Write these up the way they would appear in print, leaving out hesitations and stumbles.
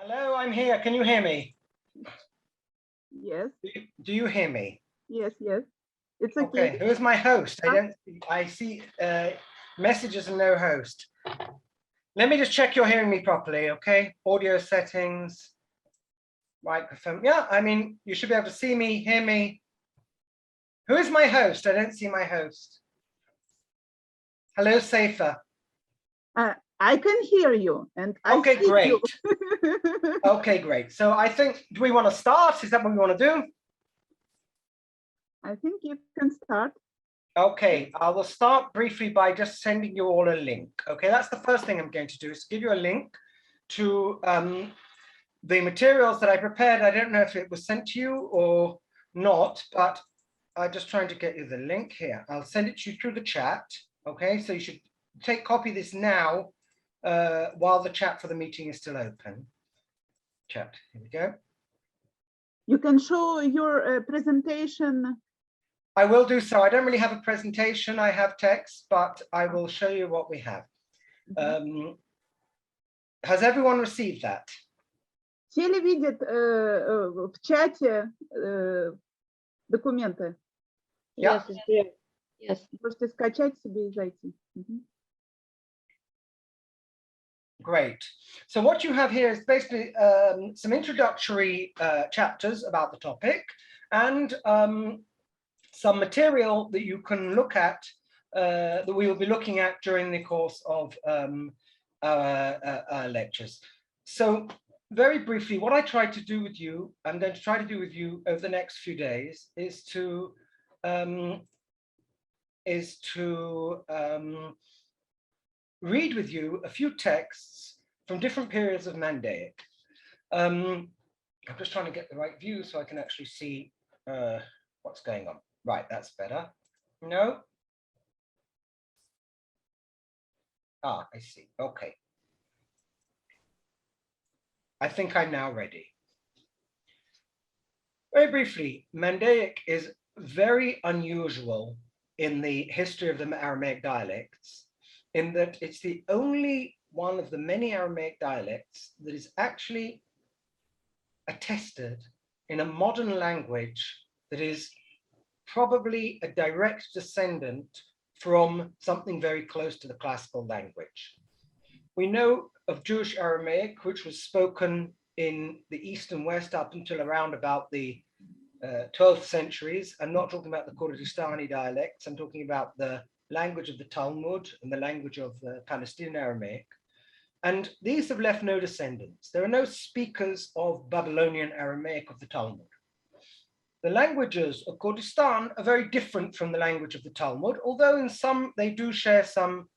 Hello, I'm here. Can you hear me? Yes. Do you hear me? Yes, yes. It's Okay. okay. Who's my host? I see messages and no host. Let me just check you're hearing me properly, okay? Audio settings, microphone. Yeah, I mean, you should be able to see me, hear me. Who is my host? I don't see my host. Hello, Sæfer. I can hear you and I Okay, see great. you. Okay, great. So I think, do we want to start? Is that what we want to do? I think you can start. Okay, I will start briefly by just sending you all a link. Okay, that's the first thing I'm going to do is give you a link to the materials that I prepared. I don't know if it was sent to you or not, but I'm just trying to get you the link here. I'll send it to you through the chat. Okay, so you should copy this now while the chat for the meeting is still open. Chat, here we go. You can show your presentation. I will do so. I don't really have a presentation. I have text, but I will show you what we have. Has everyone received that? Все ли видят в чате документы? Yeah. Yes. Можете скачать себе и зайти. Great. So what you have here is basically some introductory chapters about the topic and some material that you can look at that we will be looking at during the course of our lectures. So very briefly, what I try to do with you, I'm going to try to do with you over the next few days is to read with you a few texts from different periods of Mandaic. I'm just trying to get the right view so I can actually see what's going on. Right, that's better. No? Ah, I see. Okay. I think I'm now ready. Very briefly, Mandaic is very unusual in the history of the Aramaic dialects, in that it's the only one of the many Aramaic dialects that is actually attested in a modern language that is probably a direct descendant from something very close to the classical language. We know of Jewish Aramaic, which was spoken in the East and West up until around about the 12th centuries. I'm not talking about the Kurdistani dialects. I'm talking about the language of the Talmud and the language of the Palestinian Aramaic. And these have left no descendants. There are no speakers of Babylonian Aramaic of the Talmud. The languages of Kurdistan are very different from the language of the Talmud, although in some they do share some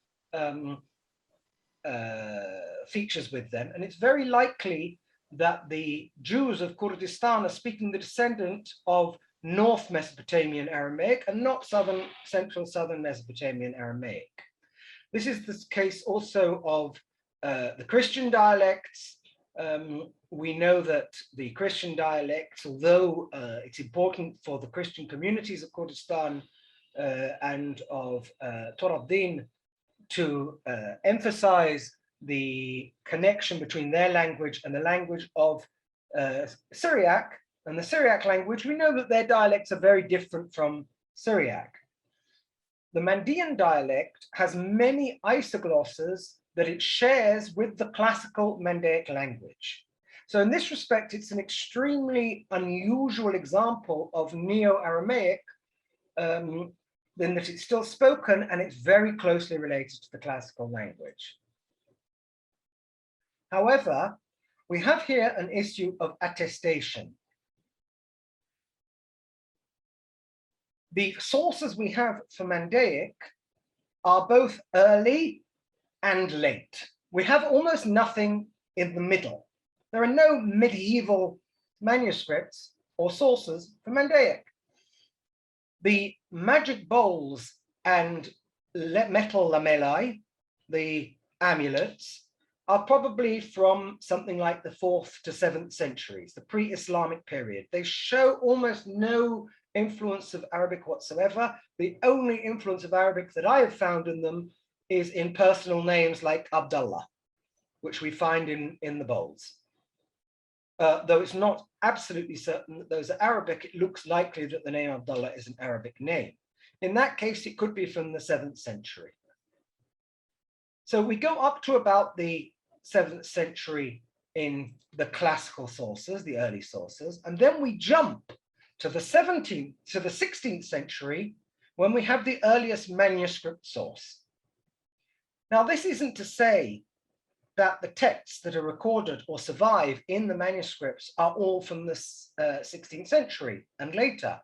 features with them. And it's very likely that the Jews of Kurdistan are speaking the descendant of North Mesopotamian Aramaic and not Central Southern Mesopotamian Aramaic. This is the case also of the Christian dialects. We know that the Christian dialects, although it's important for the Christian communities of Kurdistan and of Torabdin to emphasize the connection between their language and the language of Syriac, and the Syriac language, we know that their dialects are very different from Syriac. The Mandaean dialect has many isoglosses that it shares with the classical Mandaic language. So in this respect, it's an extremely unusual example of Neo-Aramaic in that it's still spoken and it's very closely related to the classical language. However, we have here an issue of attestation. The sources we have for Mandaic are both early and late. We have almost nothing in the middle. There are no medieval manuscripts or sources for Mandaic. The magic bowls and metal lamellae, the amulets, are probably from something like the 4th to 7th centuries, the pre-Islamic period. They show almost no influence of Arabic whatsoever. The only influence of Arabic that I have found in them is in personal names like Abdullah, which we find in the bowls. though it's not absolutely certain that those are Arabic, it looks likely that the name Abdullah is an Arabic name. In that case, it could be from the 7th century. So we go up to about the 7th century in the classical sources, the early sources, and then we jump to the 16th century when we have the earliest manuscript source. Now, this isn't to say that the texts that are recorded or survive in the manuscripts are all from the 16th century and later.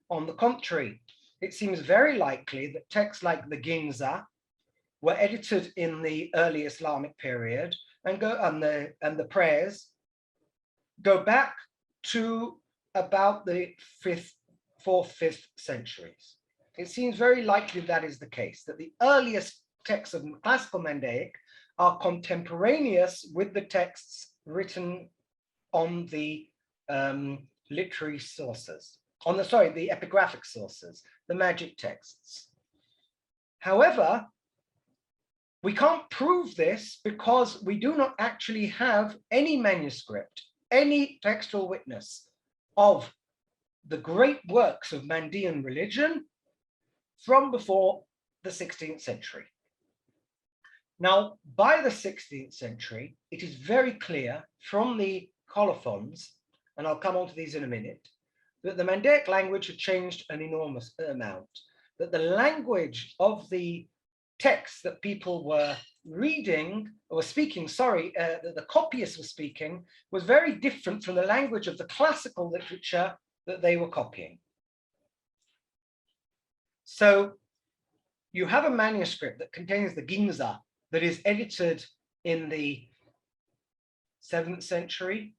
On the contrary, it seems very likely that texts like the Ginza were edited in the early Islamic period and the prayers go back to about the 4th, 5th centuries. It seems very likely that is the case, that the earliest texts of classical Mandaic are contemporaneous with the texts written on the literary sources, the epigraphic sources, the magic texts. However, we can't prove this because we do not actually have any manuscript, any textual witness of the great works of Mandean religion from before the 16th century. Now, by the 16th century, it is very clear from the colophons, and I'll come on to these in a minute, that the Mandaic language had changed an enormous amount, that the language of the texts that people were reading or speaking, that the copyists were speaking, was very different from the language of the classical literature that they were copying. So you have a manuscript that contains the Ginza that is edited in the 7th century,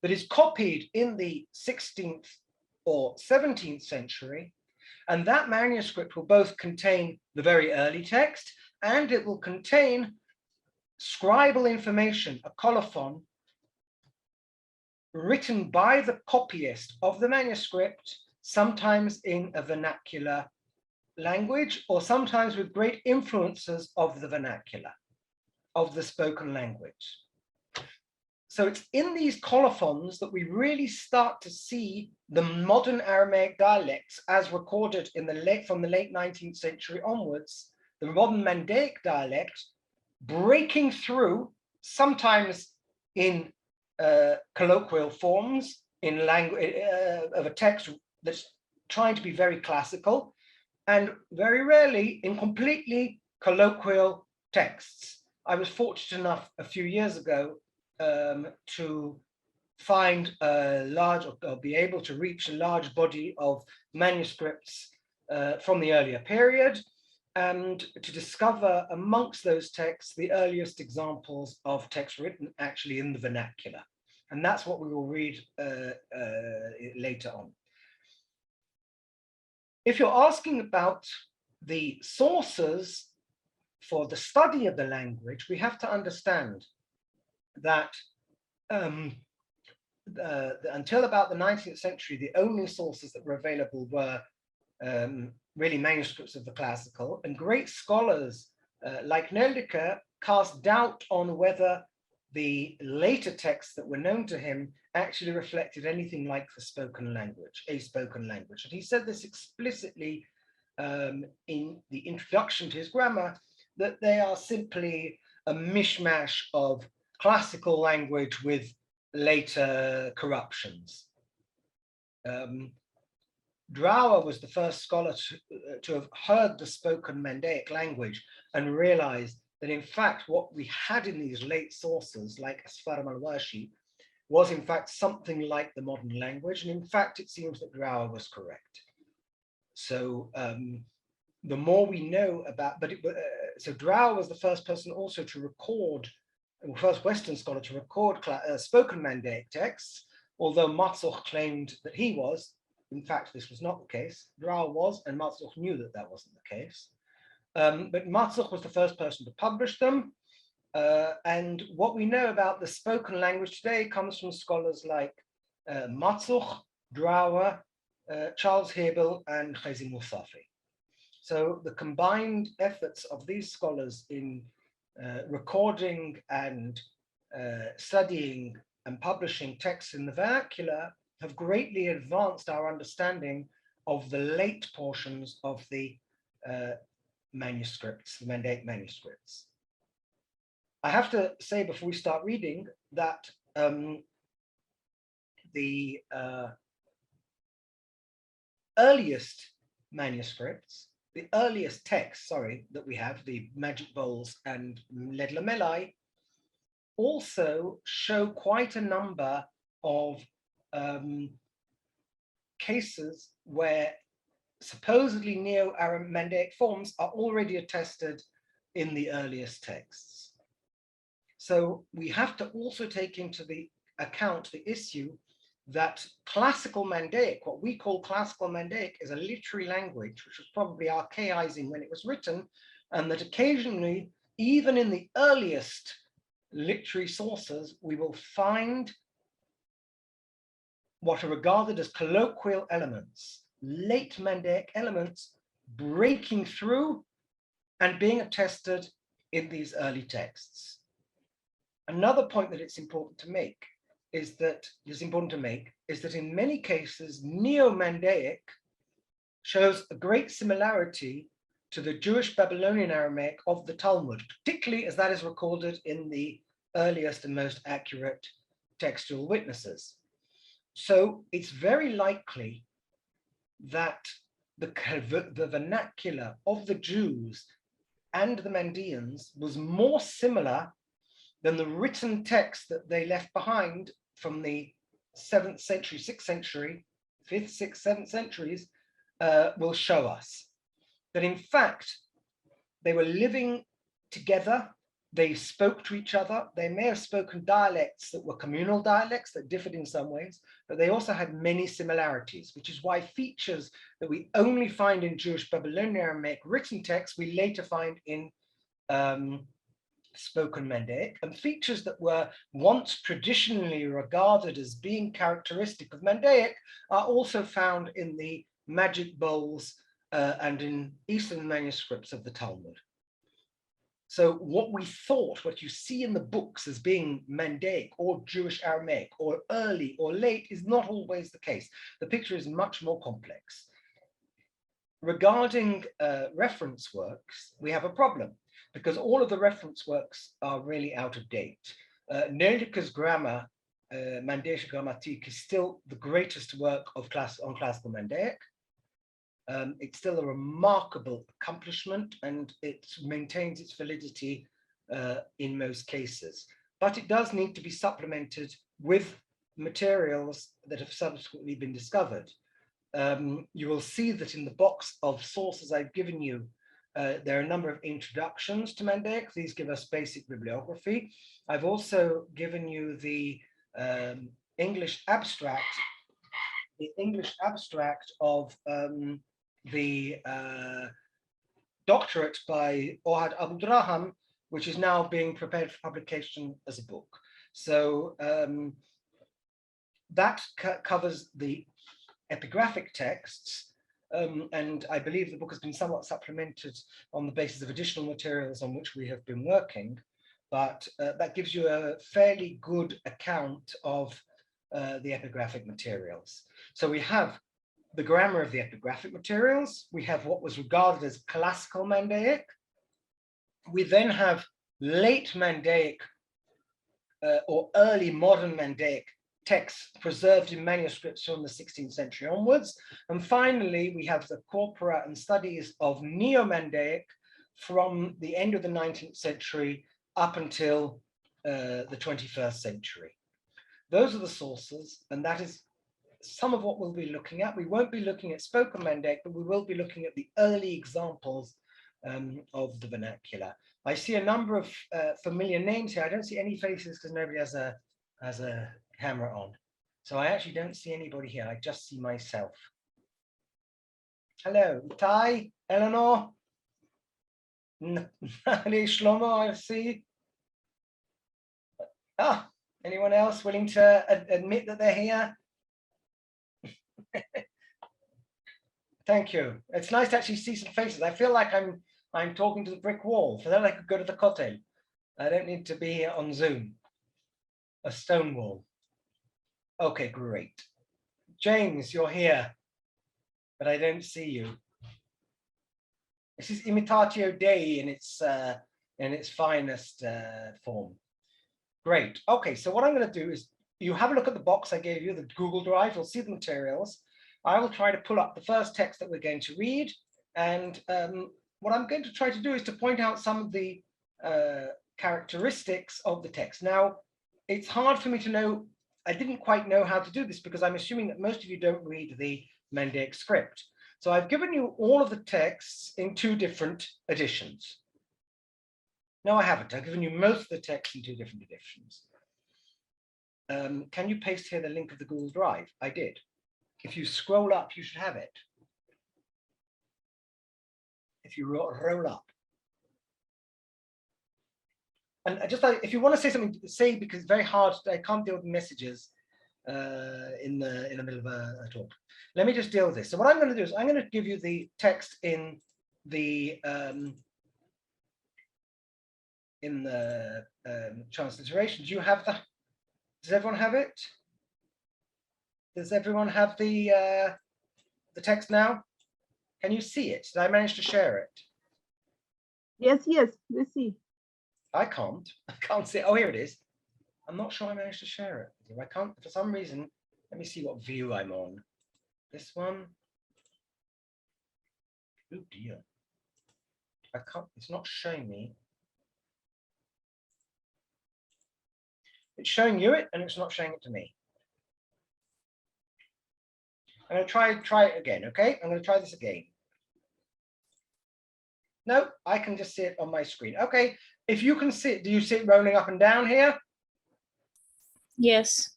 that is copied in the 16th or 17th century, and that manuscript will both contain the very early text and it will contain scribal information, a colophon, written by the copyist of the manuscript, sometimes in a vernacular language or sometimes with great influences of the vernacular, of the spoken language. So it's in these colophons that we really start to see the modern Aramaic dialects as recorded from the late 19th century onwards, the modern Mandaic dialect breaking through, sometimes in colloquial forms, in language of a text that's trying to be very classical, and very rarely in completely colloquial texts. I was fortunate enough a few years ago to find a large, or be able to reach a large body of manuscripts from the earlier period, and to discover amongst those texts the earliest examples of text written actually in the vernacular. And that's what we will read later on. If you're asking about the sources for the study of the language, we have to understand that until about the 19th century, the only sources that were available were really manuscripts of the classical, and great scholars like Neldeker cast doubt on whether the later texts that were known to him actually reflected anything like the spoken language, a spoken language. And he said this explicitly in the introduction to his grammar, that they are simply a mishmash of classical language with later corruptions. Drower was the first scholar to have heard the spoken Mandaic language and realized that in fact what we had in these late sources like Asfaram al-Washi was in fact something like the modern language, and in fact it seems that Drower was correct. So the more we know about, so Drower was the first person also to record, first Western scholar to record spoken Mandaic texts, although Matzoch claimed that he was. In fact, this was not the case. Drower was, and Matzoch knew that that wasn't the case. But Matzoch was the first person to publish them. And what we know about the spoken language today comes from scholars like Matzoch, Drower, Charles Hebel, and Chazim Musafi. So the combined efforts of these scholars in recording and studying and publishing texts in the vernacular have greatly advanced our understanding of the late portions of the manuscripts, the Mandaic manuscripts. I have to say before we start reading that the earliest manuscripts, the earliest texts, that we have, the Magic Bowls and Led Lamellae, also show quite a number of cases where supposedly Neo-Mandaic forms are already attested in the earliest texts. So we have to also take into the account the issue that classical Mandaic, what we call classical Mandaic, is a literary language which was probably archaizing when it was written, and that occasionally, even in the earliest literary sources, we will find what are regarded as colloquial elements, late Mandaic elements breaking through and being attested in these early texts. Another point that it's important to make is that in many cases, Neo-Mandaic shows a great similarity to the Jewish Babylonian Aramaic of the Talmud, particularly as that is recorded in the earliest and most accurate textual witnesses. So it's very likely that the vernacular of the Jews and the Mandaeans was more similar than the written text that they left behind from the 7th century, 6th century, 5th, 6th, 7th centuries will show us. That in fact, they were living together, they spoke to each other, they may have spoken dialects that were communal dialects that differed in some ways, but they also had many similarities, which is why features that we only find in Jewish Babylonian Aramaic written texts, we later find in spoken Mandaic, and features that were once traditionally regarded as being characteristic of Mandaic are also found in the Magic Bowls and in Eastern manuscripts of the Talmud. So what you see in the books as being Mandaic or Jewish Aramaic or early or late is not always the case. The picture is much more complex. Regarding reference works, we have a problem because all of the reference works are really out of date. Nerlica's grammar, Mandaic Grammatik, is still the greatest work on classical Mandaic. It's still a remarkable accomplishment and it maintains its validity in most cases. But it does need to be supplemented with materials that have subsequently been discovered. You will see that in the box of sources I've given you, there are a number of introductions to Mandaic. These give us basic bibliography. I've also given you the English abstract of the doctorate by Ohad Abdraham, which is now being prepared for publication as a book. So that covers the epigraphic texts, and I believe the book has been somewhat supplemented on the basis of additional materials on which we have been working, but that gives you a fairly good account of the epigraphic materials. So we have the grammar of the epigraphic materials, we have what was regarded as classical Mandaic, we then have late Mandaic or early modern Mandaic texts preserved in manuscripts from the 16th century onwards. And finally, we have the corpora and studies of Neo-Mandaic from the end of the 19th century up until the 21st century. Those are the sources, and that is some of what we'll be looking at. We won't be looking at spoken Mandaic, but we will be looking at the early examples of the vernacular. I see a number of familiar names here. I don't see any faces because nobody has a camera on. So I actually don't see anybody here. I just see myself. Hello, Ty, Eleanor, Shlomo, I see. Ah, anyone else willing to admit that they're here? Thank you. It's nice to actually see some faces. I feel like I'm talking to the brick wall. For that, I could go to the kotel. I don't need to be here on Zoom. A stone wall. Okay, great. James, you're here, but I don't see you. This is Imitatio Dei in its finest form. Great. Okay, so what I'm going to do is you have a look at the box I gave you, the Google Drive. You'll see the materials. I will try to pull up the first text that we're going to read. And what I'm going to try to do is to point out some of the characteristics of the text. Now, it's hard for me to know. I didn't quite know how to do this because I'm assuming that most of you don't read the Mandaic script. So I've given you all of the texts in 2 different editions. No, I haven't. I've given you most of the text in 2 different editions. Can you paste here the link of the Google Drive? I did. If you scroll up, you should have it. If you roll up. And just if you want to say something, say, because it's very hard. I can't deal with messages in the middle of a talk. Let me just deal with this. So what I'm going to do is I'm going to give you the text in the transliteration. Do you have the? Does everyone have it? Does everyone have the text now? Can you see it? Did I manage to share it? Yes, yes, we see. I can't see it. Oh, here it is. I'm not sure I managed to share it. I can't, for some reason. Let me see what view I'm on. This one. Oh dear. I can't, it's not showing me. It's showing you it and it's not showing it to me. I'm going to try it again, okay? I'm going to try this again. No, I can just see it on my screen. Okay, if you can see it, do you see it rolling up and down here? Yes.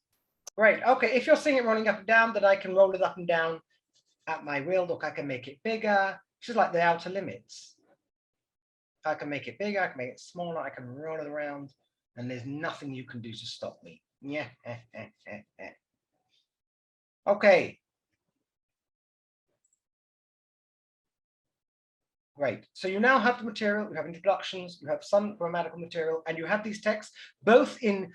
Great. Okay, if you're seeing it rolling up and down, then I can roll it up and down at my will. Look, I can make it bigger. This is like the outer limits. I can make it bigger, I can make it smaller, I can roll it around, and there's nothing you can do to stop me. Yeah. Okay. Great. So you now have the material, you have introductions, you have some grammatical material, and you have these texts both in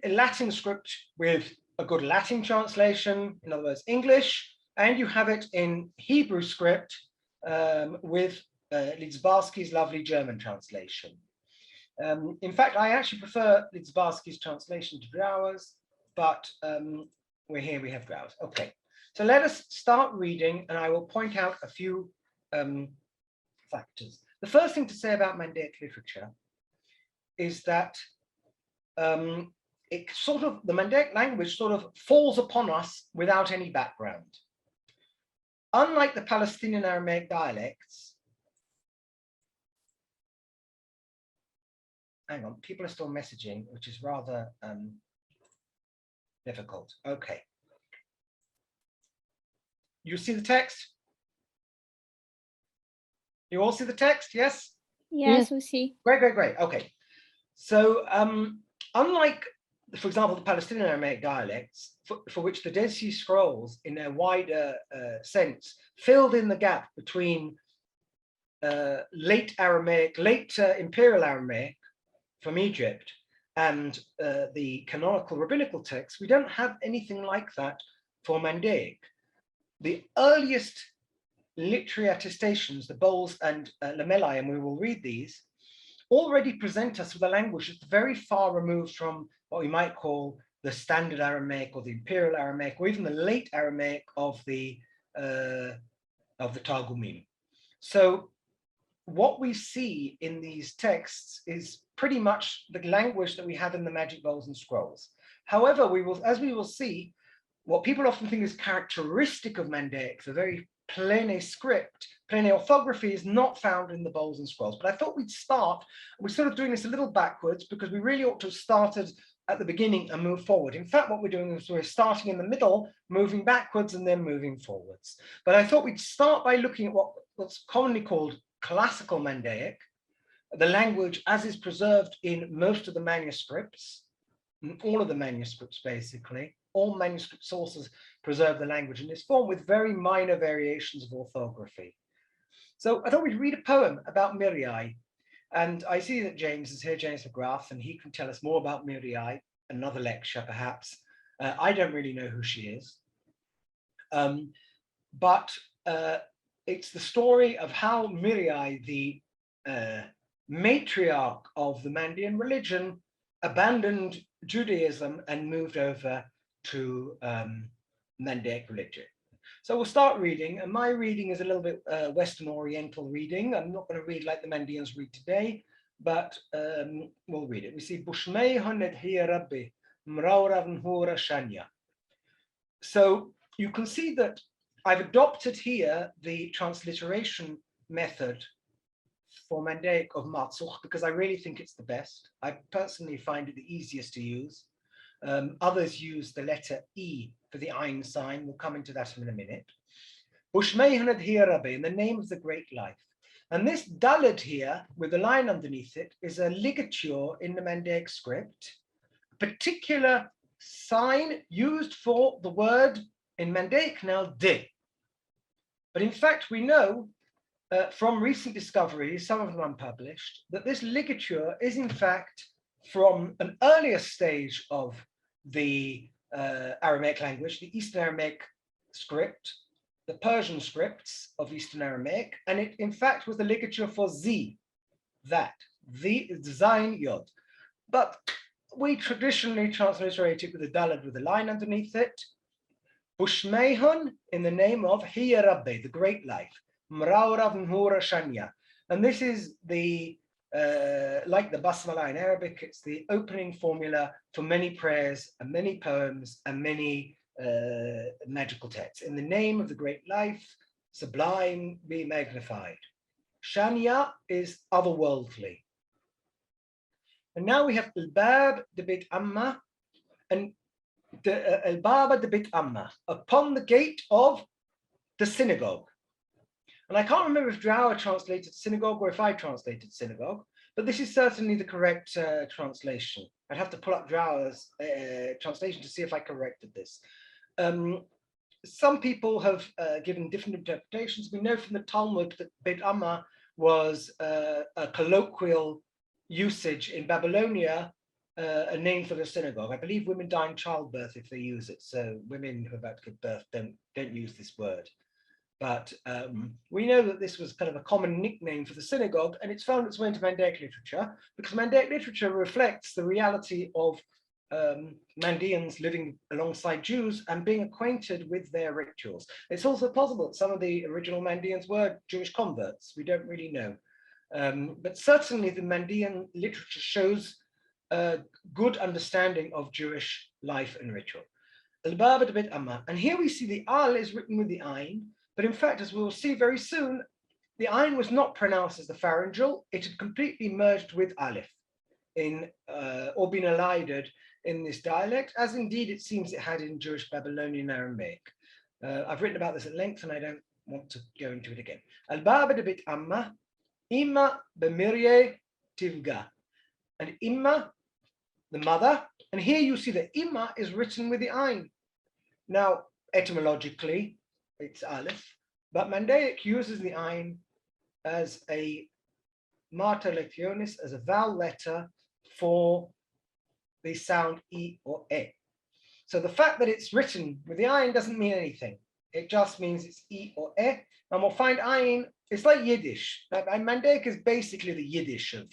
Latin script with a good Latin translation, in other words, English, and you have it in Hebrew script with Lidzbarski's lovely German translation. In fact, I actually prefer Lidzbarski's translation to ours, but we're here, we have Grau's. Okay, so let us start reading, and I will point out a few factors. The first thing to say about Mandaic literature is that the Mandaic language sort of falls upon us without any background. Unlike the Palestinian Aramaic dialects, hang on, people are still messaging, which is rather difficult. Okay. You see the text? You all see the text? Yes? Yes, we see. Great. Okay. So unlike, for example, the Palestinian Aramaic dialects, for which the Dead Sea Scrolls, in their wider sense, filled in the gap between late Imperial Aramaic from Egypt and the canonical rabbinical texts, we don't have anything like that for Mandaic. The earliest literary attestations, the Bowls and Lamellae, and we will read these, already present us with a language that's very far removed from what we might call the standard Aramaic or the Imperial Aramaic, or even the late Aramaic of the Targumim. So what we see in these texts is pretty much the language that we have in the magic bowls and scrolls. However, as we will see, what people often think is characteristic of Mandaic, the very plain script, plain orthography, is not found in the bowls and scrolls. But I thought we're sort of doing this a little backwards because we really ought to have started at the beginning and move forward. In fact, what we're doing is we're starting in the middle, moving backwards and then moving forwards. But I thought we'd start by looking at what's commonly called classical Mandaic, the language as is preserved in most of the manuscripts, in all of the manuscripts basically. All manuscript sources preserve the language in this form with very minor variations of orthography. So I thought we'd read a poem about Mirai. And I see that James is here, James McGrath, and he can tell us more about Mirai, another lecture perhaps. I don't really know who she is. But it's the story of how Mirai, the matriarch of the Mandean religion, abandoned Judaism and moved over to Mandaic religion. So we'll start reading, and my reading is a little bit Western Oriental reading. I'm not going to read like the Mandeans read today, but we'll read it. We see Bushmei Honed Hiya Rabbi Mraurav Nhura Shanya. So you can see that I've adopted here the transliteration method for Mandaic of Marzuk because I really think it's the best. I personally find it the easiest to use. Others use the letter E for the Ein sign. We'll come into that in a minute. Bushmeihanad Hirabe, in the name of the great life. And this Dalet here, with the line underneath it, is a ligature in the Mandaic script, a particular sign used for the word in Mandaic now, de. But in fact, we know from recent discoveries, some of them unpublished, that this ligature is in fact from an earlier stage of the Aramaic language, the Eastern Aramaic script, the Persian scripts of Eastern Aramaic, and it in fact was the ligature for Z, that, the Zain Yod. But we traditionally transliterate it with a dalad with a line underneath it. Bushmehun, in the name of Hiya Rabbe, the great life. Mraurav Nhura Shanya. And this is the, like the Basmala in Arabic, it's the opening formula for many prayers and many poems and many magical texts. In the name of the great life, sublime, be magnified. Shanya is otherworldly. And now we have Al-Bab de Beit Amma and Al-Baba de Beit Amma, upon the gate of the synagogue. And I can't remember if Drower translated synagogue or if I translated synagogue, but this is certainly the correct translation. I'd have to pull up Drower's translation to see if I corrected this. Some people have given different interpretations. We know from the Talmud that Beit Amma was a colloquial usage in Babylonia, a name for the synagogue. I believe women die in childbirth if they use it. So women who are about to give birth don't use this word. But we know that this was kind of a common nickname for the synagogue, and it's found its way into Mandaic literature because Mandaic literature reflects the reality of Mandeans living alongside Jews and being acquainted with their rituals. It's also possible that some of the original Mandeans were Jewish converts. We don't really know. But certainly the Mandean literature shows a good understanding of Jewish life and ritual. Al-Baba de Beit Amma. And here we see the Al is written with the Ein, but in fact, as we will see very soon, the Ein was not pronounced as the pharyngeal. It had completely merged with Aleph in, or been elided in this dialect, as indeed it seems it had in Jewish Babylonian Aramaic. I've written about this at length and I don't want to go into it again. Al-Baba de Beit Amma, Imma b'mirye tivga. And Imma, the mother, and here you see that Imma is written with the Ein. Now, etymologically, it's Aleph, but Mandaic uses the Ein as a mater lectionis, as a vowel letter for the sound E or E. So the fact that it's written with the Ein doesn't mean anything. It just means it's E or E, and we'll find Ein, it's like Yiddish. Mandaic is basically the Yiddish of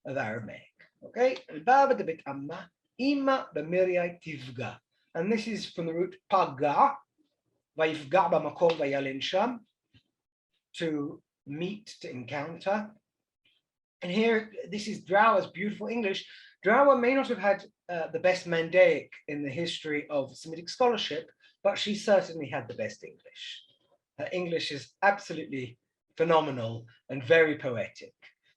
Aramaic. Okay, Al-Baba de Beit Amma, Imma b'mirya tivga. And this is from the root paga, vayivga b'makor vayalin sham, to meet, to encounter. And here, this is Drower's beautiful English. Drower may not have had the best Mandaic in the history of Semitic scholarship, but she certainly had the best English. Her English is absolutely phenomenal and very poetic.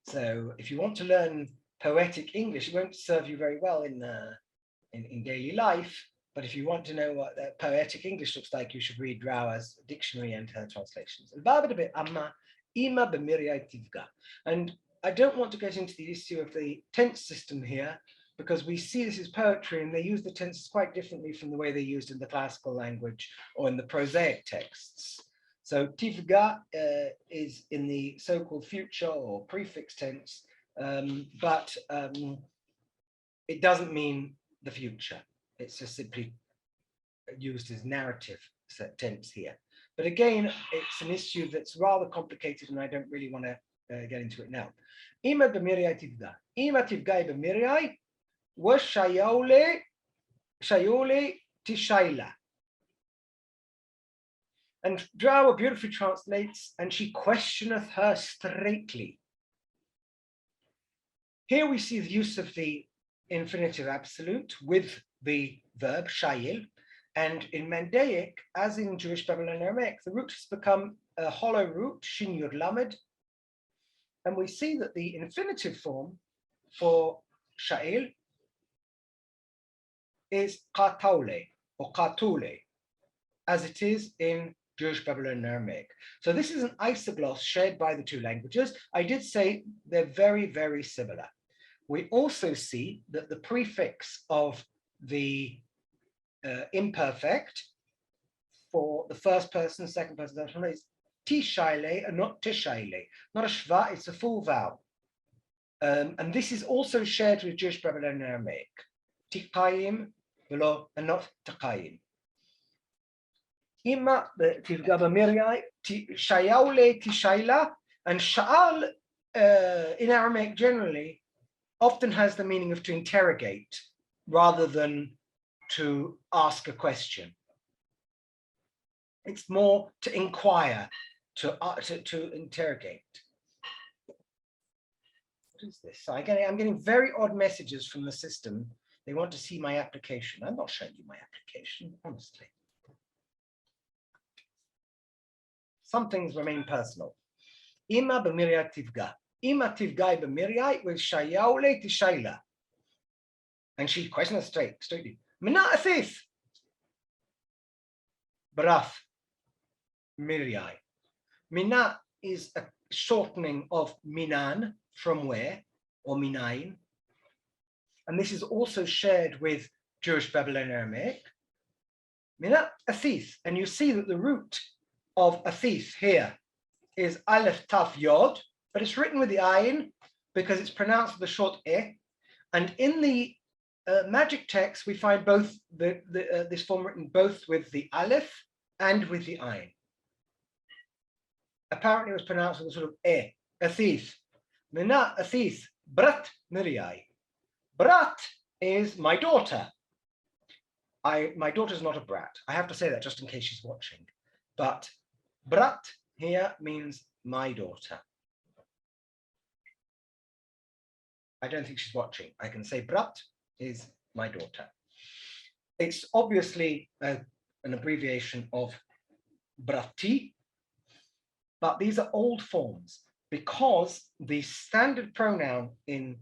So if you want to learn poetic English, it won't serve you very well in daily life. But if you want to know what poetic English looks like, you should read Drower's dictionary and her translations. Al-Baba de Beit Amma, Imma b'mirya tivga. And I don't want to get into the issue of the tense system here, because we see this as poetry and they use the tenses quite differently from the way they're used in the classical language or in the prosaic texts. So tivga is in the so-called future or prefix tense, but it doesn't mean the future. It's just simply used as narrative tense here. But again, it's an issue that's rather complicated and I don't really want to get into it now. Ima b'miriai tivga. Ima tivgai b'miriai was shayole tishaila. And Drawa beautifully translates, and she questioneth her straightly. Here we see the use of the infinitive absolute with the verb shayil. And in Mandaic, as in Jewish Babylonian Aramaic, the root has become a hollow root, shin yud lamed. And we see that the infinitive form for sha'il is qataule or qatule, as it is in Jewish Babylonian Aramaic. So this is an isogloss shared by the two languages. I did say they're very, very similar. We also see that the prefix of the imperfect for the first person, second person, is tishaile and not tishaile. Not a shva, it's a full vowel. And this is also shared with Jewish Babylonian Aramaic. Tikayim velo and not takayim. Ima tivgaba miriai shayaule tishaila, and sha'al in Aramaic generally often has the meaning of to interrogate rather than to ask a question. It's more to inquire, to interrogate. What is this? So I'm getting very odd messages from the system. They want to see my application. I'm not showing you my application, honestly. Some things remain personal. Ima b'miriai tivga. Ima tivgai b'miriai with shayaule tishaila. And she questions straightly. Mina asif. Brath. Miriai. Mina is a shortening of minan, from where, or minayin. And this is also shared with Jewish Babylonian Aramaic. Mina asif. And you see that the root of asif here is aleph taf yod, but it's written with the ayin because it's pronounced with the short e. And in the magic text, we find both this form written both with the aleph and with the ayin. Apparently, it was pronounced with a sort of e, athith. Mina athith, brat miriai. Brat is my daughter. My daughter's not a brat. I have to say that just in case she's watching. But brat here means my daughter. I don't think she's watching. I can say brat is my daughter. It's obviously an abbreviation of brati, but these are old forms because the standard pronoun in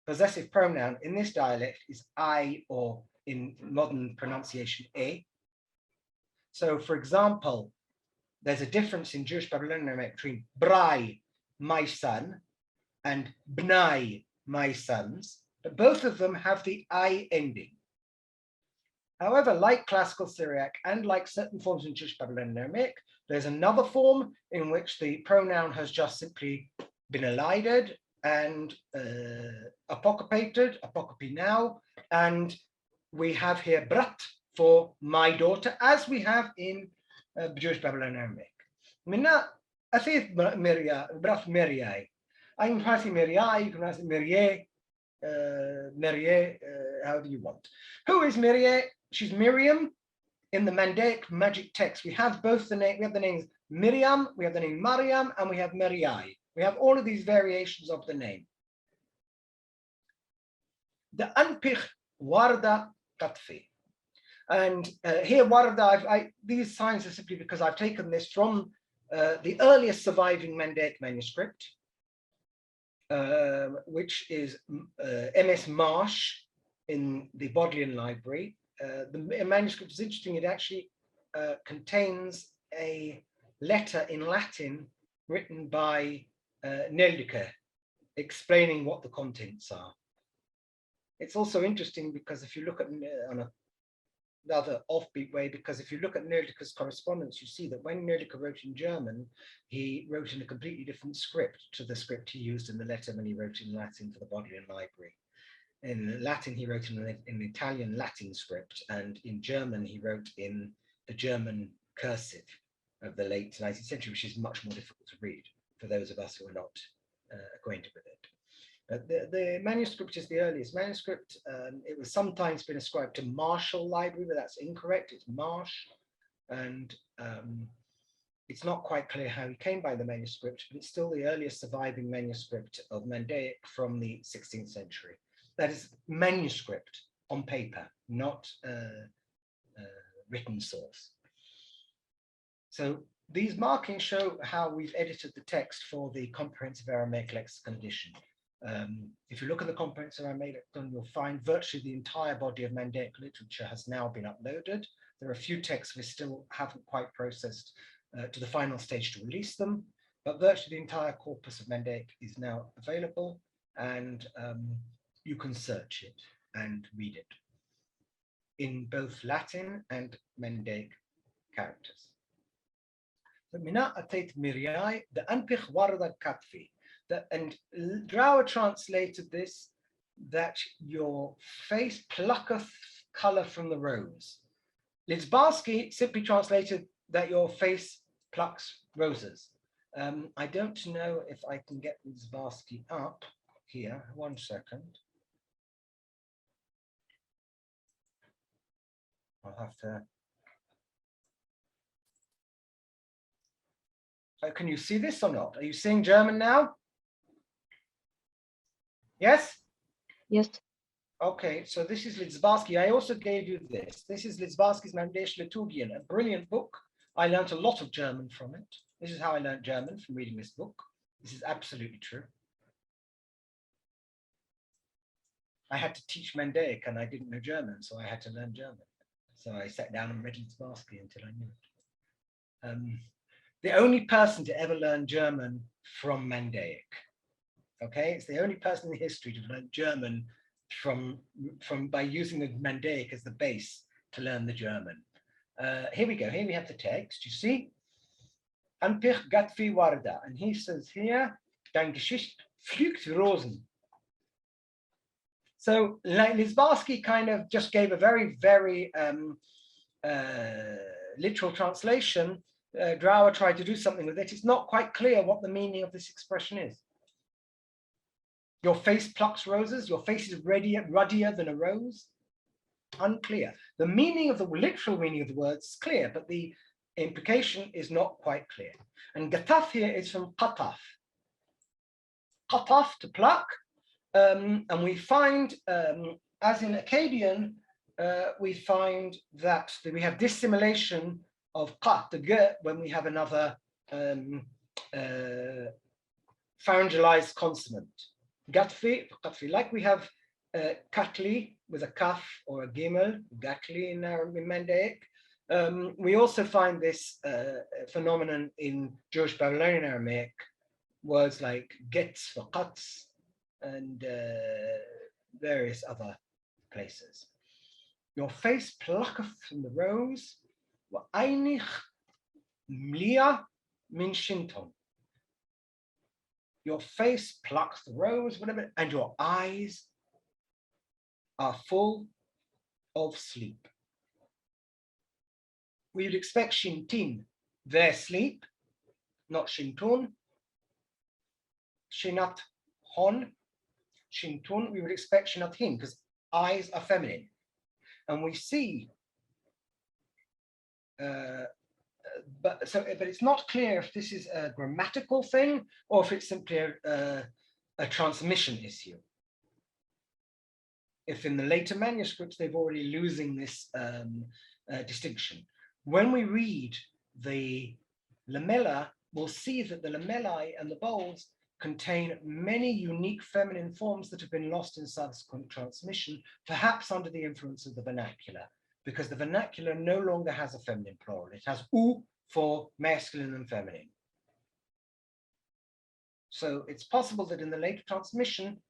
possessive pronoun in this dialect is I, or in modern pronunciation e. So for example, there's a difference in Jewish Babylonian Aramaic between brai, my son, and bnai, my sons, but both of them have the I ending. However, like classical Syriac and like certain forms in Jewish Babylonian Aramaic, there's another form in which the pronoun has just simply been elided and apocopated, apocope now, and we have here brat for my daughter, as we have in Jewish Babylonian Aramaic. Mina athith brat miriai. I can pronounce it miriai, you can pronounce it mirie, however you want. Who is Mirie? She's Miriam. In the Mandaic magic text, we have both the name. We have the names Miriam, we have the name Mariam, and we have Meriai. We have all of these variations of the name. The Anpich Warda Katfi. And here Warda, these signs are simply because I've taken this from the earliest surviving Mandaic manuscript, which is MS Marsh in the Bodleian Library. The manuscript is interesting. It actually contains a letter in Latin written by Neldeke, explaining what the contents are. It's also interesting because if you look at on another offbeat way, because if you look at Nerdeke's correspondence, you see that when Nerdeke wrote in German, he wrote in a completely different script to the script he used in the letter when he wrote in Latin for the Bodleian Library. In Latin, he wrote in Italian Latin script, and in German, he wrote in the German cursive of the late 19th century, which is much more difficult to read for those of us who are not acquainted with it. But the manuscript is the earliest manuscript. It was sometimes been ascribed to Marshall Library, but that's incorrect. It's Marsh, and it's not quite clear how he came by the manuscript, but it's still the earliest surviving manuscript of Mandaic from the 16th century. That is manuscript on paper, not written source. So these markings show how we've edited the text for the Comprehensive Aramaic Lexicon edition. If you look at the Comprehensive Aramaic Lexicon, you'll find virtually the entire body of Mandaic literature has now been uploaded. There are a few texts we still haven't quite processed to the final stage to release them, but virtually the entire corpus of Mandaic is now available, and you can search it and read it in both Latin and Mandaic characters. And Drower translated this, that your face plucketh color from the rose. Lidzbarski simply translated that your face plucks roses. I don't know if I can get Lidzbarski up here. 1 second. I'll have to. Can you see this or not? Are you seeing German now? Yes? Yes. Okay, so this is Lidzbarski. I also gave you this. This is Lidzbarski's Mandaic Liturgien, a brilliant book. I learned a lot of German from it. This is how I learned German, from reading this book. This is absolutely true. I had to teach Mandaic and I didn't know German, so I had to learn German. So I sat down and read Lidzbarski until I knew it. The only person to ever learn German from Mandaic. Okay, it's the only person in history to learn German by using the Mandaic as the base to learn the German. Here we go. Here we have the text. You see, Anpich Gatvi Warda, and he says here, Dein Geschicht pflückt Rosen. So Lidzbarski kind of just gave a very, very literal translation. Drower tried to do something with it. It's not quite clear what the meaning of this expression is. Your face plucks roses. Your face is ruddier than a rose. Unclear. The meaning of the literal meaning of the words is clear, but the implication is not quite clear. And gataf here is from qataf. Qataf, to pluck. And we find, as in Akkadian, we find that we have dissimilation of qat, the g, when we have another pharyngalized consonant. Gatfi, like we have katli with a kaf or a gimel, gatli in Mandaic. We also find this phenomenon in Jewish Babylonian Aramaic, words like getz for qats, and various other places. Your face plucketh from the rose, وَأَيْنِخْ مْلِيَ مِنْ شِنْتُن. Your face plucks the rose, whatever, and your eyes are full of sleep. We would expect shintin, their sleep, not shintun. Shinat hon, shintun, we would expect shinat hin, because eyes are feminine. And we see, but it's not clear if this is a grammatical thing or if it's simply a transmission issue. If in the later manuscripts they've already losing this distinction. When we read the lamella, we'll see that the lamellae and the bolds contain many unique feminine forms that have been lost in subsequent transmission, perhaps under the influence of the vernacular, because the vernacular no longer has a feminine plural. It has u for masculine and feminine. So it's possible that in the later transmission,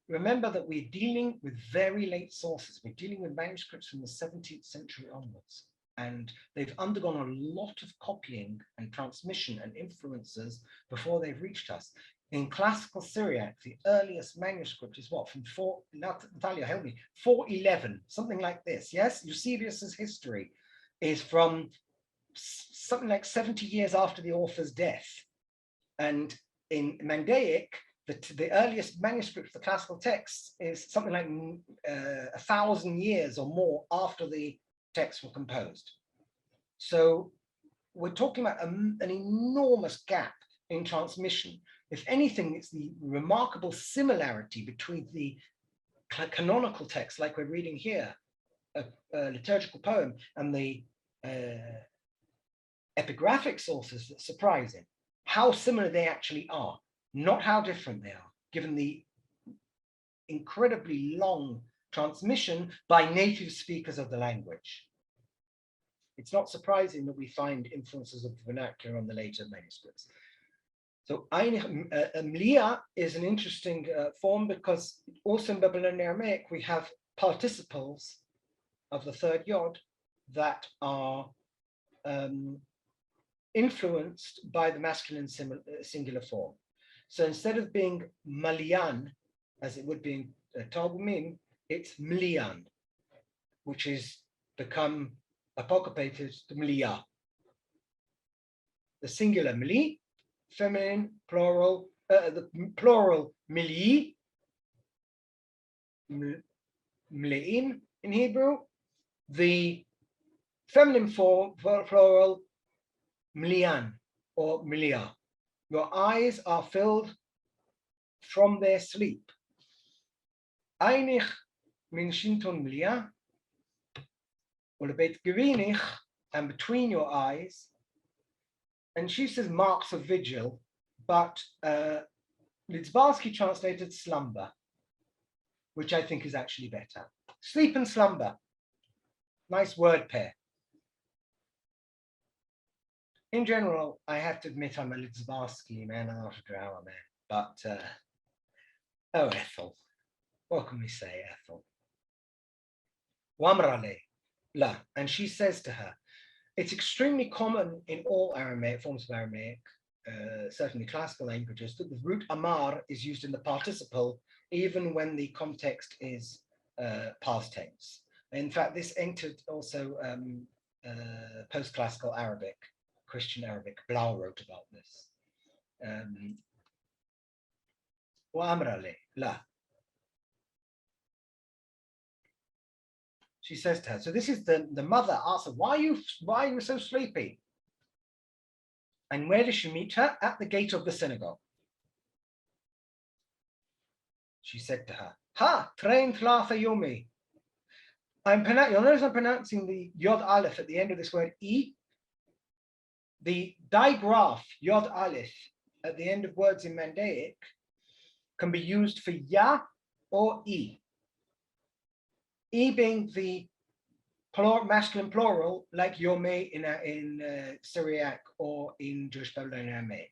remember that we're dealing with very late sources. We're dealing with manuscripts from the 17th century onwards, and they've undergone a lot of copying and transmission and influences before they've reached us. in classical Syriac, the earliest manuscript is what, from Natalia, help me, 411, something like this, yes? Eusebius's history is from something like 70 years after the author's death. And in Mandaic, the earliest manuscript of the classical texts is something like 1,000 years or more after the texts were composed. So we're talking about an enormous gap in transmission. If anything, it's the remarkable similarity between the canonical text, like we're reading here, a liturgical poem, and the epigraphic sources that's surprising. How similar they actually are, not how different they are, given the incredibly long transmission by native speakers of the language. It's not surprising that we find influences of the vernacular on the later manuscripts. So mlia is an interesting form because also in Babylonian Aramaic we have participles of the third yod that are influenced by the masculine singular form. So instead of being malian, as it would be in Targumim, it's mlian, which is become apocopated to mlia. The singular mli, feminine, plural, the plural mili, mlein in Hebrew, the feminine form, plural, mlian or milia. Your eyes are filled from their sleep. Einich min shinton mlia, ulebet gevinich, and between your eyes. And she says marks of vigil, but Lidzbarski translated slumber, which I think is actually better. Sleep and slumber, nice word pair. In general, I have to admit I'm a Lidzbarski man after hour man, but oh, Ethel, what can we say, Ethel? Wamrale, la, and she says to her, it's extremely common in all Aramaic forms of Aramaic, certainly classical languages, that the root amar is used in the participle, even when the context is past tense. In fact, this entered also post-classical Arabic, Christian Arabic. Blau wrote about this. Wa'amrale, la. She says to her, so this is the mother asks her, why are you so sleepy? And where does she meet her? At the gate of the synagogue. She said to her, ha, train tlatha yomi. You'll notice I'm pronouncing the yod aleph at the end of this word e. The digraph yod aleph at the end of words in Mandaic can be used for ya or e. E being the masculine plural, like yomei in Syriac or in Jewish Babylonian Aramaic.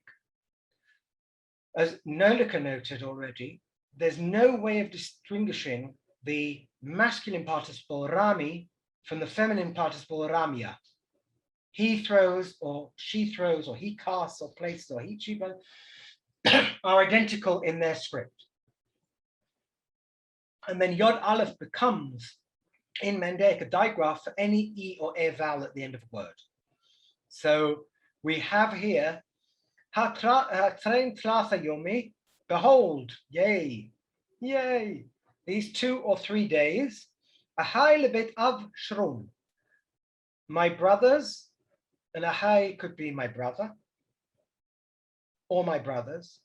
As Nolika noted already, there's no way of distinguishing the masculine participle rami from the feminine participle ramya. He throws or she throws or he casts or places or he chiba are identical in their script. And then Yod Aleph becomes, in Mandaic, a digraph for any E or E vowel at the end of a word. So we have here, yomi, behold, yay, yay, these 2 or 3 days, ahai lebet av shrum, my brothers, and ahai could be my brother, or my brothers.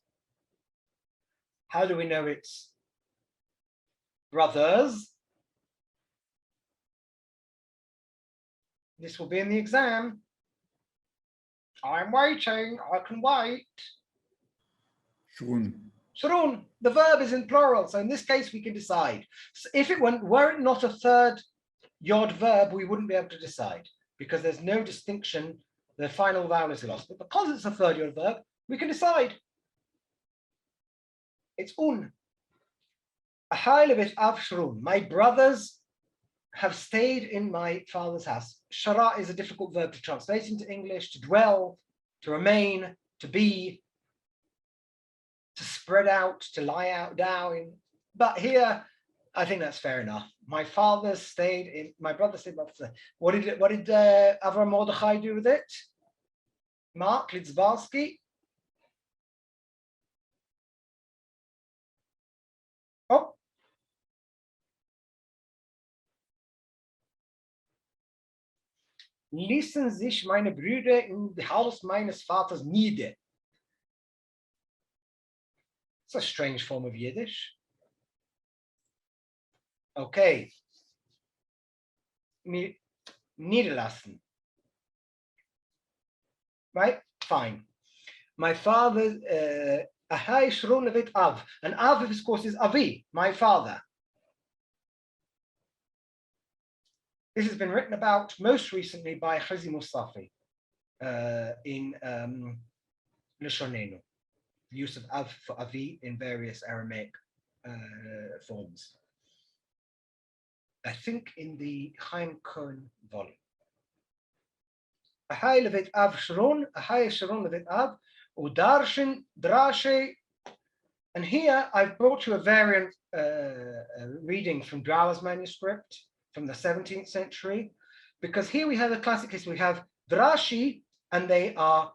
How do we know it's brothers? This will be in the exam. I'm waiting, I can wait. Shrun. Shrun, the verb is in plural, so in this case we can decide. So if it were it not a third yod verb, we wouldn't be able to decide because there's no distinction, the final vowel is lost. But because it's a third yod verb, we can decide. It's un. Ahai lebet av shrun, my brothers have stayed in my father's house. Shara is a difficult verb to translate into English, to dwell, to remain, to be. to spread out, to lie out down. But here, I think that's fair enough. My brother stayed in. What did Avram Mordechai do with it? Mark Litzbalski. Oh. Ließen sich meine Brüder in das Haus meines Vaters nieder. It's a strange form of Yiddish. Okay. Niederlassen. Right? Fine. My father, Ahai Shronavit Av. And Av, of course, is Avi, my father. This has been written about most recently by Chazi Mustafi in Leshonenu, the use of Av for Avi in various Aramaic forms. I think in the Chaim Cohen volume. Ahai Levit Av Shron, Ahai Shron Levit Av, Udarshin Drashe. And here I've brought you a variant reading from Drower's manuscript from the 17th century, because here we have a classic case. We have Drashi, and they are,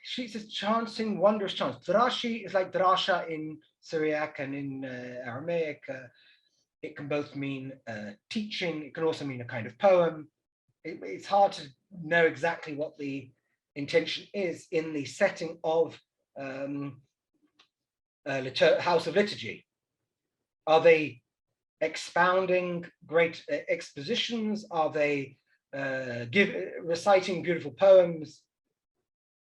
she says, chanting wondrous chants. Drashi is like drasha in Syriac and in Aramaic. It can both mean teaching. It can also mean a kind of poem. It's hard to know exactly what the intention is in the setting of house of liturgy. Are they expounding great expositions? Are they reciting beautiful poems?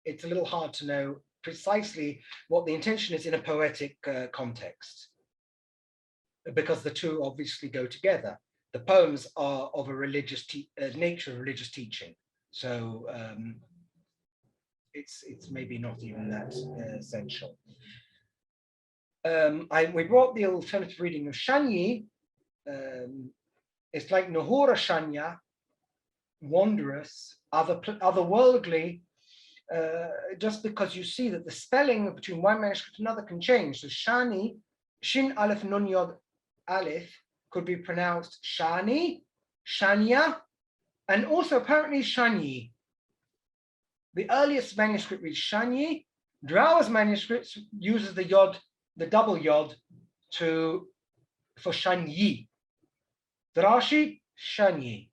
It's a little hard to know precisely what the intention is in a poetic context, because the two obviously go together. The poems are of a religious nature, religious teaching. So it's maybe not even that essential. We brought the alternative reading of Shanyi. It's like Nahura Shanya, wondrous, otherworldly, just because you see that the spelling between one manuscript and another can change. So Shani, Shin Aleph Nun Yod Aleph, could be pronounced Shani, Shanya, and also apparently Shanyi. The earliest manuscript reads Shanyi. Drower's manuscript uses the yod, the double yod, for Shanyi. Drashi, Shanyi.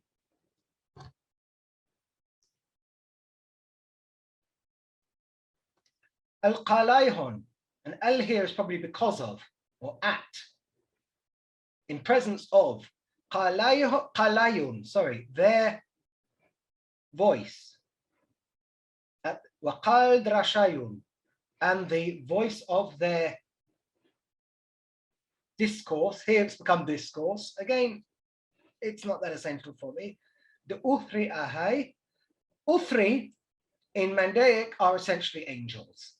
Al-Qalayhon, and al here is probably because of, or at, in presence of. Qalayun, sorry, their voice. Waqal Drashayun, and the voice of their discourse. Here it's become discourse. Again, it's not that essential for me. The Uthri Ahai. Uthri in Mandaic are essentially angels.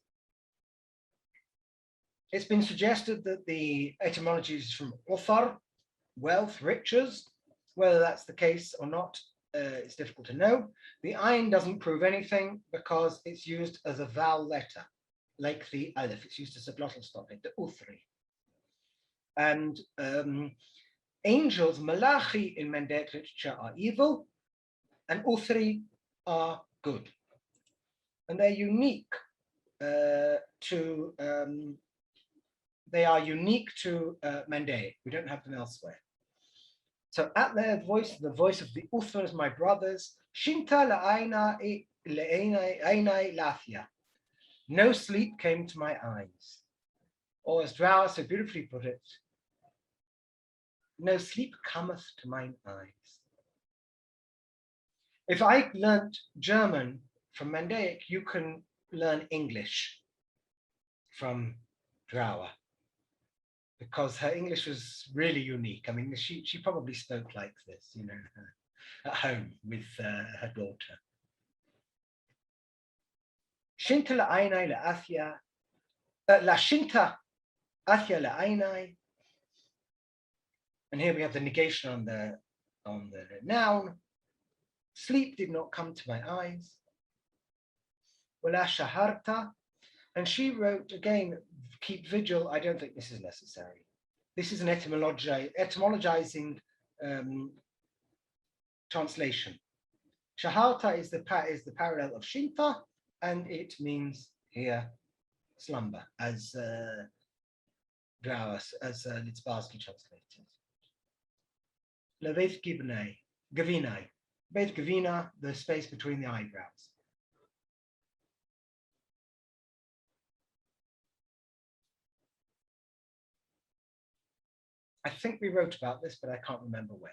It's been suggested that the etymology is from Uthar, wealth, riches. Whether that's the case or not, it's difficult to know. The Ain doesn't prove anything because it's used as a vowel letter, like the Aleph. It's used as a glottal stop, like the Uthri. And angels, Malachi in Mandaic literature are evil, and Uthri are good. And they're unique to Mandaic. We don't have them elsewhere. So at their voice, the voice of the Uthras, my brothers, Shinta la'einai lafia. No sleep came to my eyes. Or as Drower so beautifully put it, no sleep cometh to mine eyes. If I learnt German from Mandaic, you can learn English from Drower, because her English was really unique. I mean, she probably spoke like this, you know, at home with her daughter. Shinta la'ainai la'athia, la shinta athia la'ainai. And here we have the negation on the noun. Sleep did not come to my eyes. Wala shaharta, And she wrote, again, keep vigil. I don't think this is necessary. This is an etymologizing translation. Shaharta is the parallel of Shinta, and it means here slumber, as Litzbarski translated. Levet Gavinai, Beit Gavina, the space between the eyebrows. I think we wrote about this, but I can't remember where.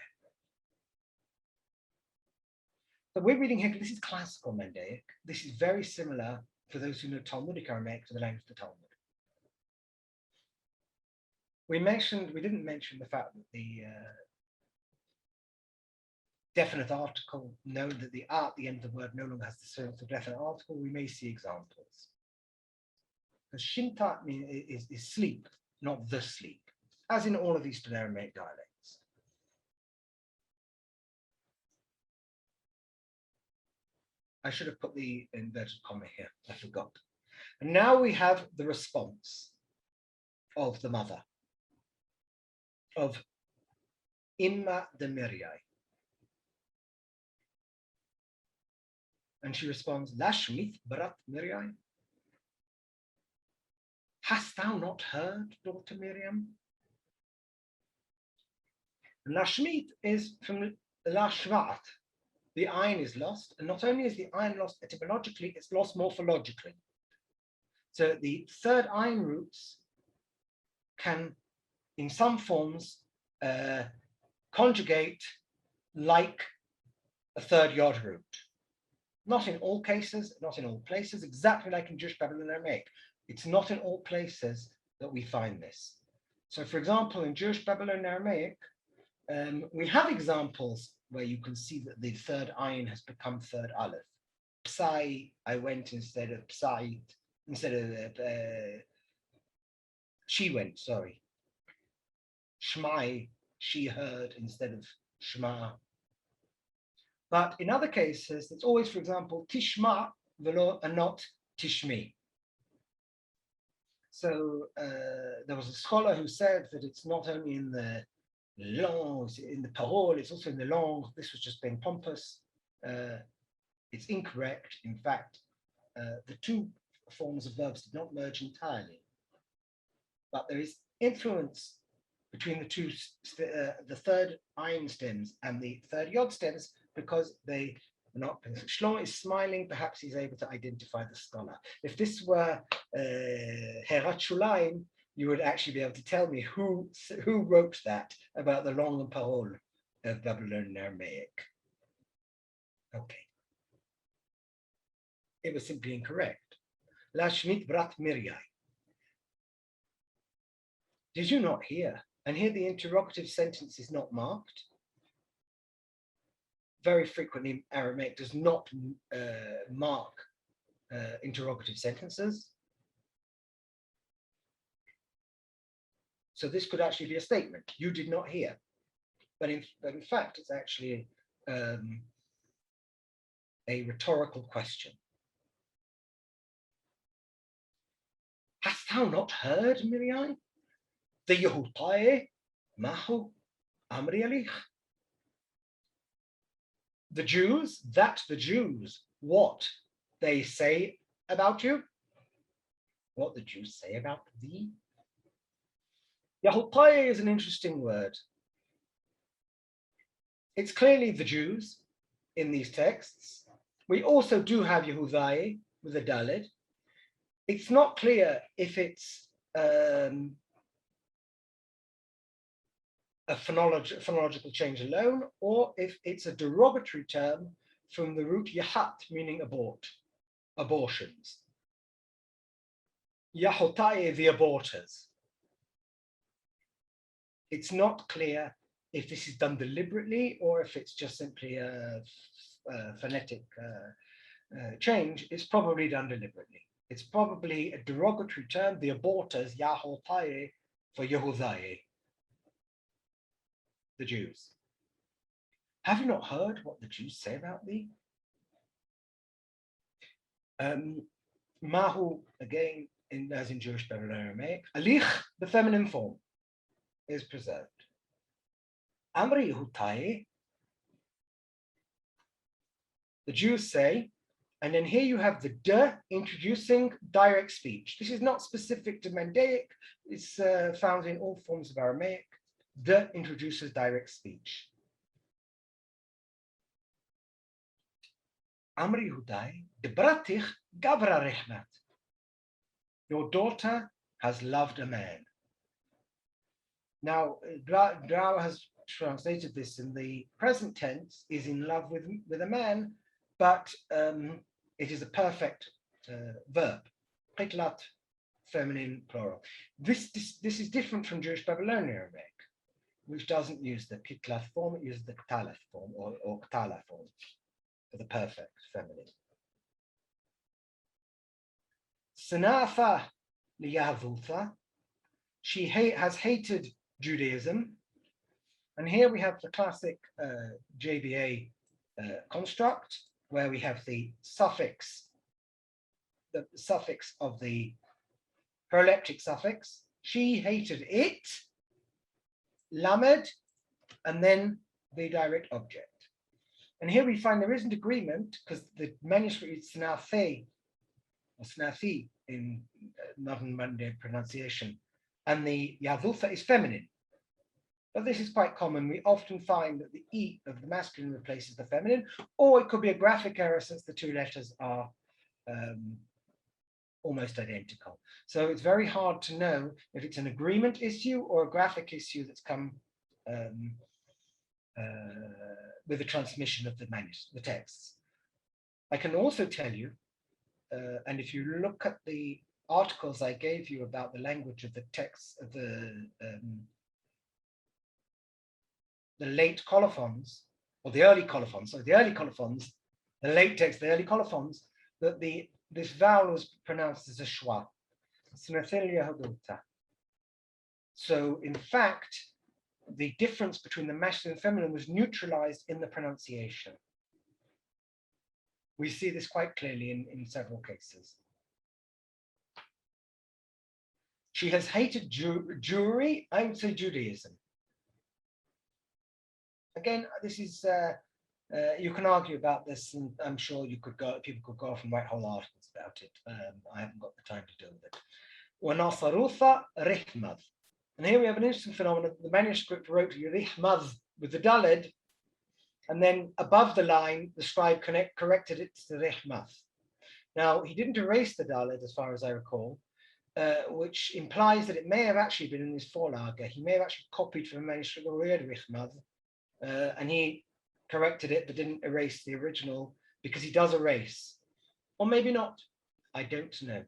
So we're reading here, this is classical Mandaic. This is very similar, for those who know Talmudic Aramaic, to the language of the Talmud. We didn't mention the fact that the definite article, know that the R at the end of the word no longer has the sense of definite article. We may see examples. Because Shinta is sleep, not the sleep, as in all of Eastern Aramaic dialects. I should have put the inverted comma here, I forgot. And now we have the response of the mother, of Imma de Miriai. And she responds, Lashmith Brat Miriai. Hast thou not heard, daughter Miriam? Lashmith is from Lashvat. The ayin is lost, and not only is the ayin lost etymologically, it's lost morphologically. So the third ayin roots can, in some forms, conjugate like a third yod root. Not in all cases, not in all places, exactly like in Jewish Babylon Aramaic. It's not in all places that we find this. So for example, in Jewish Babylon Aramaic, we have examples where you can see that the third ayin has become third aleph. Psai, I went instead of psait, instead of she went, sorry. Shmai, she heard instead of shma. But in other cases, it's always, for example, tishma velo and not tishmi. So there was a scholar who said that it's not only in the long, in the parole, it's also in the long. This was just being pompous. It's incorrect. In fact, the two forms of verbs did not merge entirely. But there is influence between the two, the third ayin stems and the third yod stems, because they are not. Shlomo is smiling. Perhaps he's able to identify the scholar. If this were Herat Shulaim, you would actually be able to tell me who wrote that about the long and parole of Babylonian Aramaic. Okay. It was simply incorrect. Lashmit Brat Miriai. Did you not hear? And here the interrogative sentence is not marked. Very frequently, Aramaic does not mark interrogative sentences. So this could actually be a statement. You did not hear. But in fact, it's actually a rhetorical question. Hast thou not heard, Miriam? The Yehutai Mahu Amri Alich. The Jews, what they say about you? What the Jews say about thee? Yehutai is an interesting word. It's clearly the Jews in these texts. We also do have Yehudai with a Dalet. It's not clear if it's a phonological change alone, or if it's a derogatory term from the root yahat, meaning abortions. Yahotai, the aborters. It's not clear if this is done deliberately or if it's just simply a phonetic change. It's probably done deliberately. It's probably a derogatory term, the aborters, Yahotai, for Yehudai, the Jews. Have you not heard what the Jews say about thee? Mahu, again, as in Jewish Babylonian Aramaic. Alich, the feminine form, is preserved. Amri Hutai, the Jews say, and then here you have the de introducing direct speech. This is not specific to Mandaic, it's found in all forms of Aramaic. De introduces direct speech. Amri Hudai, de bratich gavra rechmat. Your daughter has loved a man. Now, Drau has translated this in the present tense, is in love with a man, but it is a perfect verb. Qitlat, feminine plural. This is different from Jewish Babylonian Aramaic, which doesn't use the qitlat form, it uses the qtalat form or qtala form for the perfect feminine. Sanafa liyavutha, she has hated Judaism. And here we have the classic JBA construct, where we have the suffix of the proleptic suffix. She hated it, lamed, and then the direct object. And here we find there isn't agreement, because the manuscript is snafe, or snafi in modern Mandaic pronunciation, and the yavulfa is feminine. But this is quite common. We often find that the E of the masculine replaces the feminine, or it could be a graphic error since the two letters are almost identical. So it's very hard to know if it's an agreement issue or a graphic issue that's come with the transmission of the texts. I can also tell you, and if you look at the articles I gave you about the language of the texts of the late colophons, or the early colophons, the late text, the early colophons, that this vowel was pronounced as a schwa. So in fact, the difference between the masculine and feminine was neutralized in the pronunciation. We see this quite clearly in several cases. She has hated Jewry, I would say Judaism. Again, this is, you can argue about this, and I'm sure people could go off and write whole articles about it. I haven't got the time to deal with it. وَنَصَرُوثَ رِحْمَذ. And here we have an interesting phenomenon. The manuscript wrote Rihmaz with the Daled, and then above the line, the scribe corrected it to Rihmaz. Now, he didn't erase the Daled, as far as I recall, which implies that it may have actually been in his Vorlage. He may have actually copied from the manuscript Rihmaz, and he corrected it, but didn't erase the original, because he does erase. Or maybe not, I don't know.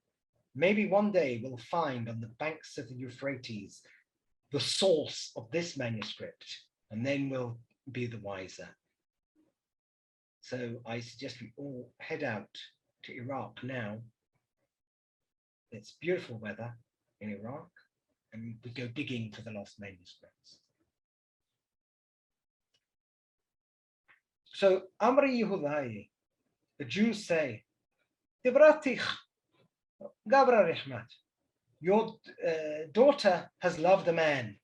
Maybe one day we'll find on the banks of the Euphrates the source of this manuscript, and then we'll be the wiser. So I suggest we all head out to Iraq now. It's beautiful weather in Iraq, and we go digging for the lost manuscripts. So Amri Yehudai, the Jews say, Tibratich Gavra Rehmat, your daughter has loved a man.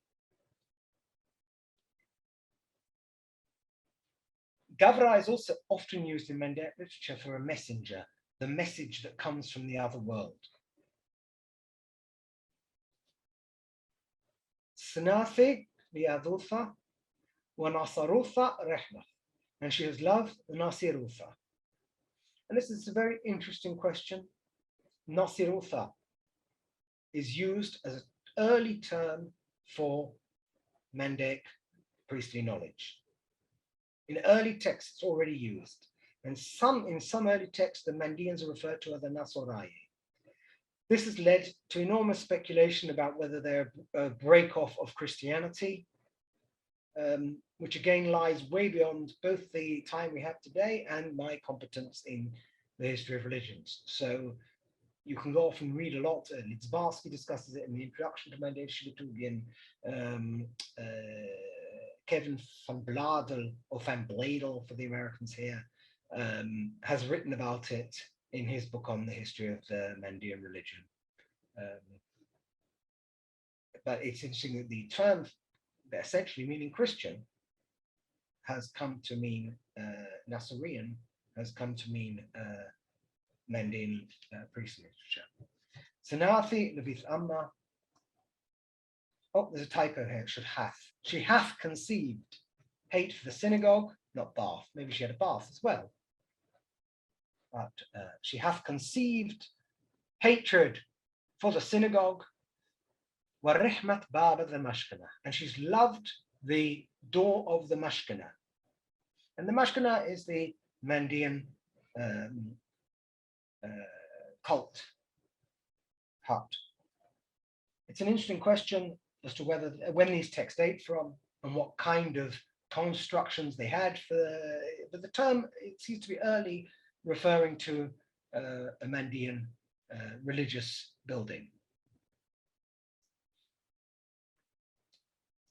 Gavra is also often used in Mandaic literature for a messenger, the message that comes from the other world. Snafi liadulfa wa nasarutha rehmat, and she has loved Nasirutha. And this is a very interesting question. Nasirutha is used as an early term for Mandaic priestly knowledge. In early texts, it's already used. And in some early texts, the Mandeans are referred to as the Nasorai. This has led to enormous speculation about whether they're a break-off of Christianity, which again lies way beyond both the time we have today and my competence in the history of religions. So you can go off and read a lot. Litzbarski discusses it in the introduction to Mandaic Liturgian. Kevin van Bladel, or Van Bladel for the Americans here, has written about it in his book on the history of the Mandean religion. But it's interesting that the term, essentially meaning Christian, has come to mean Nasserean, has come to mean Mandaean priest literature. Sanati Levith Amma. Oh, there's a typo here. It should hath. She hath conceived hate for the synagogue, not bath. Maybe she had a bath as well. But she hath conceived hatred for the synagogue. Warihmat Baba the Mashkana. And she's loved the door of the Mashkana. And the Mashkana is the Mandaean cult hut. It's an interesting question as to whether when these texts date from and what kind of constructions they had but the term, it seems to be early, referring to a Mandaean religious building.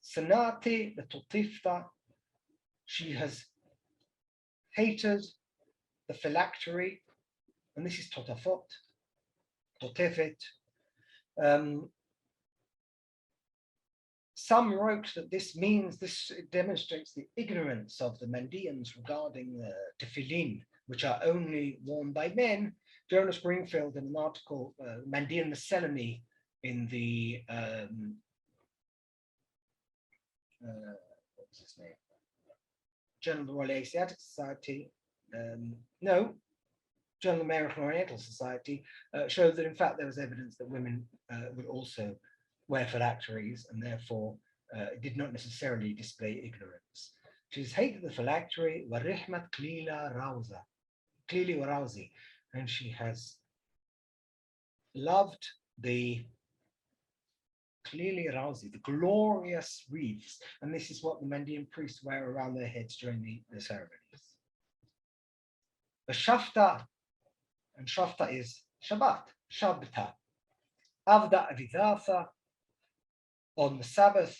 Sanati the Totifta, she has hated the phylactery, and this is Totafot, Totefet. Some wrote that this demonstrates the ignorance of the Mandaeans regarding the tefillin, which are only worn by men. Jonas Greenfield, in an article, Mandaean Miscellany, in the what's his name? Journal of the Royal Asiatic Society, Journal of the American Oriental Society, showed that in fact there was evidence that women would also wear phylacteries, and therefore did not necessarily display ignorance. She's hated the phylactery, warihmat klila rauza, klili warauzi, and she has loved the klili rauzi, the glorious wreaths, and this is what the Mandaean priests wear around their heads during the ceremonies. The shafta, and shafta is Shabbat, Shabta, avda avidatha. On the Sabbath,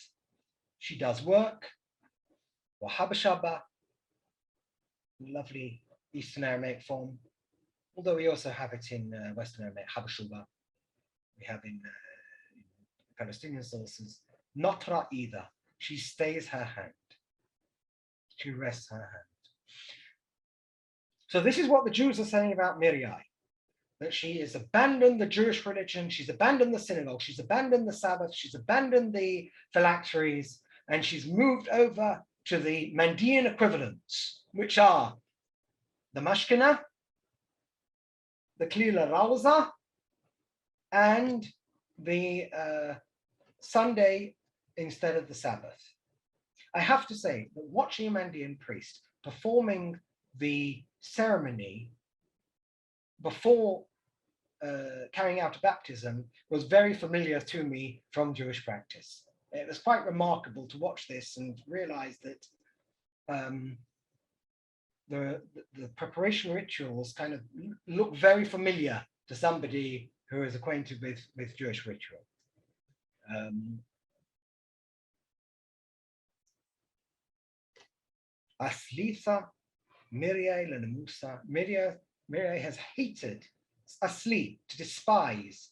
she does work. Wahabashaba, lovely Eastern Aramaic form, although we also have it in Western Aramaic, Habashuba. We have in Palestinian sources, Notra either. She stays her hand. She rests her hand. So this is what the Jews are saying about Miriam. That she has abandoned the Jewish religion, she's abandoned the synagogue, she's abandoned the Sabbath, she's abandoned the phylacteries, and she's moved over to the Mandaean equivalents, which are the Mashkana, the Klila Rauza, and the Sunday instead of the Sabbath. I have to say that watching a Mandaean priest performing the ceremony before carrying out a baptism was very familiar to me from Jewish practice. It was quite remarkable to watch this and realize that the preparation rituals kind of look very familiar to somebody who is acquainted with Jewish ritual. Aslitha Miriam Lenemusa. Miriam has hated asli, to despise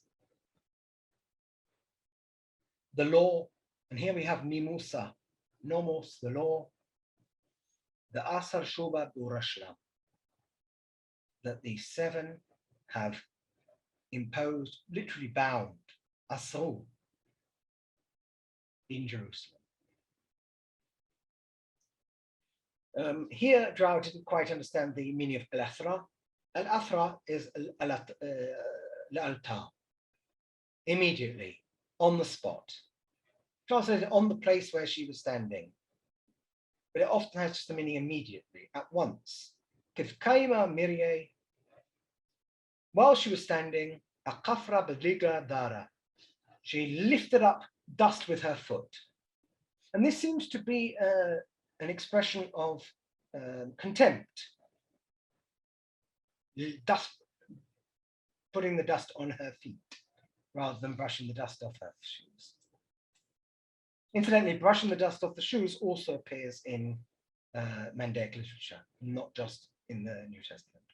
the law, and here we have nimusa, nomos, the law, the asar shuba burashlam, that the seven have imposed, literally bound, asru, in Jerusalem. Here, Drow didn't quite understand the meaning of al-athra. Al-athra is al-altar, immediately, on the spot. Translated on the place where she was standing. But it often has just the meaning immediately, at once. Kifkaima Miryeh, while she was standing, Akafra Badliga Dara, she lifted up dust with her foot. And this seems to be an expression of contempt. Dust, putting the dust on her feet rather than brushing the dust off her shoes. Incidentally, brushing the dust off the shoes also appears in Mandaic literature, not just in the New Testament.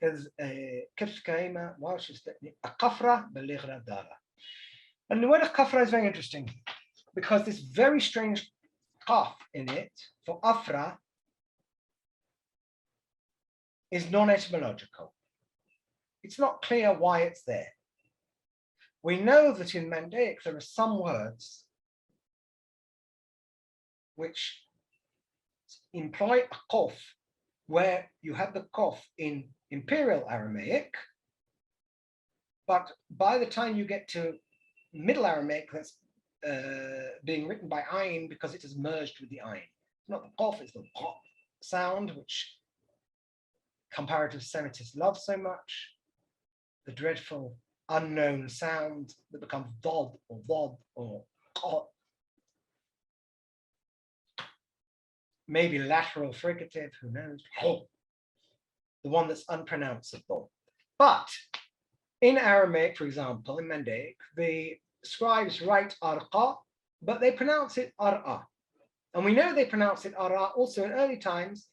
is كيف كلمة واش أقفرة بالغرة دارة. And the word أقفرة is very interesting because this very strange qaf in it for afra is non-etymological. It's not clear why it's there. We know that in Mandaic there are some words which imply a qaf, where you have the qaf in Imperial Aramaic, but by the time you get to Middle Aramaic, that's being written by ayin because it has merged with the ayin. It's not the qaf, it's the qaf sound, which comparative Semitists love so much, the dreadful unknown sound that becomes dod or vod or qaf. Maybe lateral fricative, who knows? The one that's unpronounceable. But in Aramaic, for example, in Mandaic, the scribes write arqa, but they pronounce it ar'a. And we know they pronounce it ar'a also in early times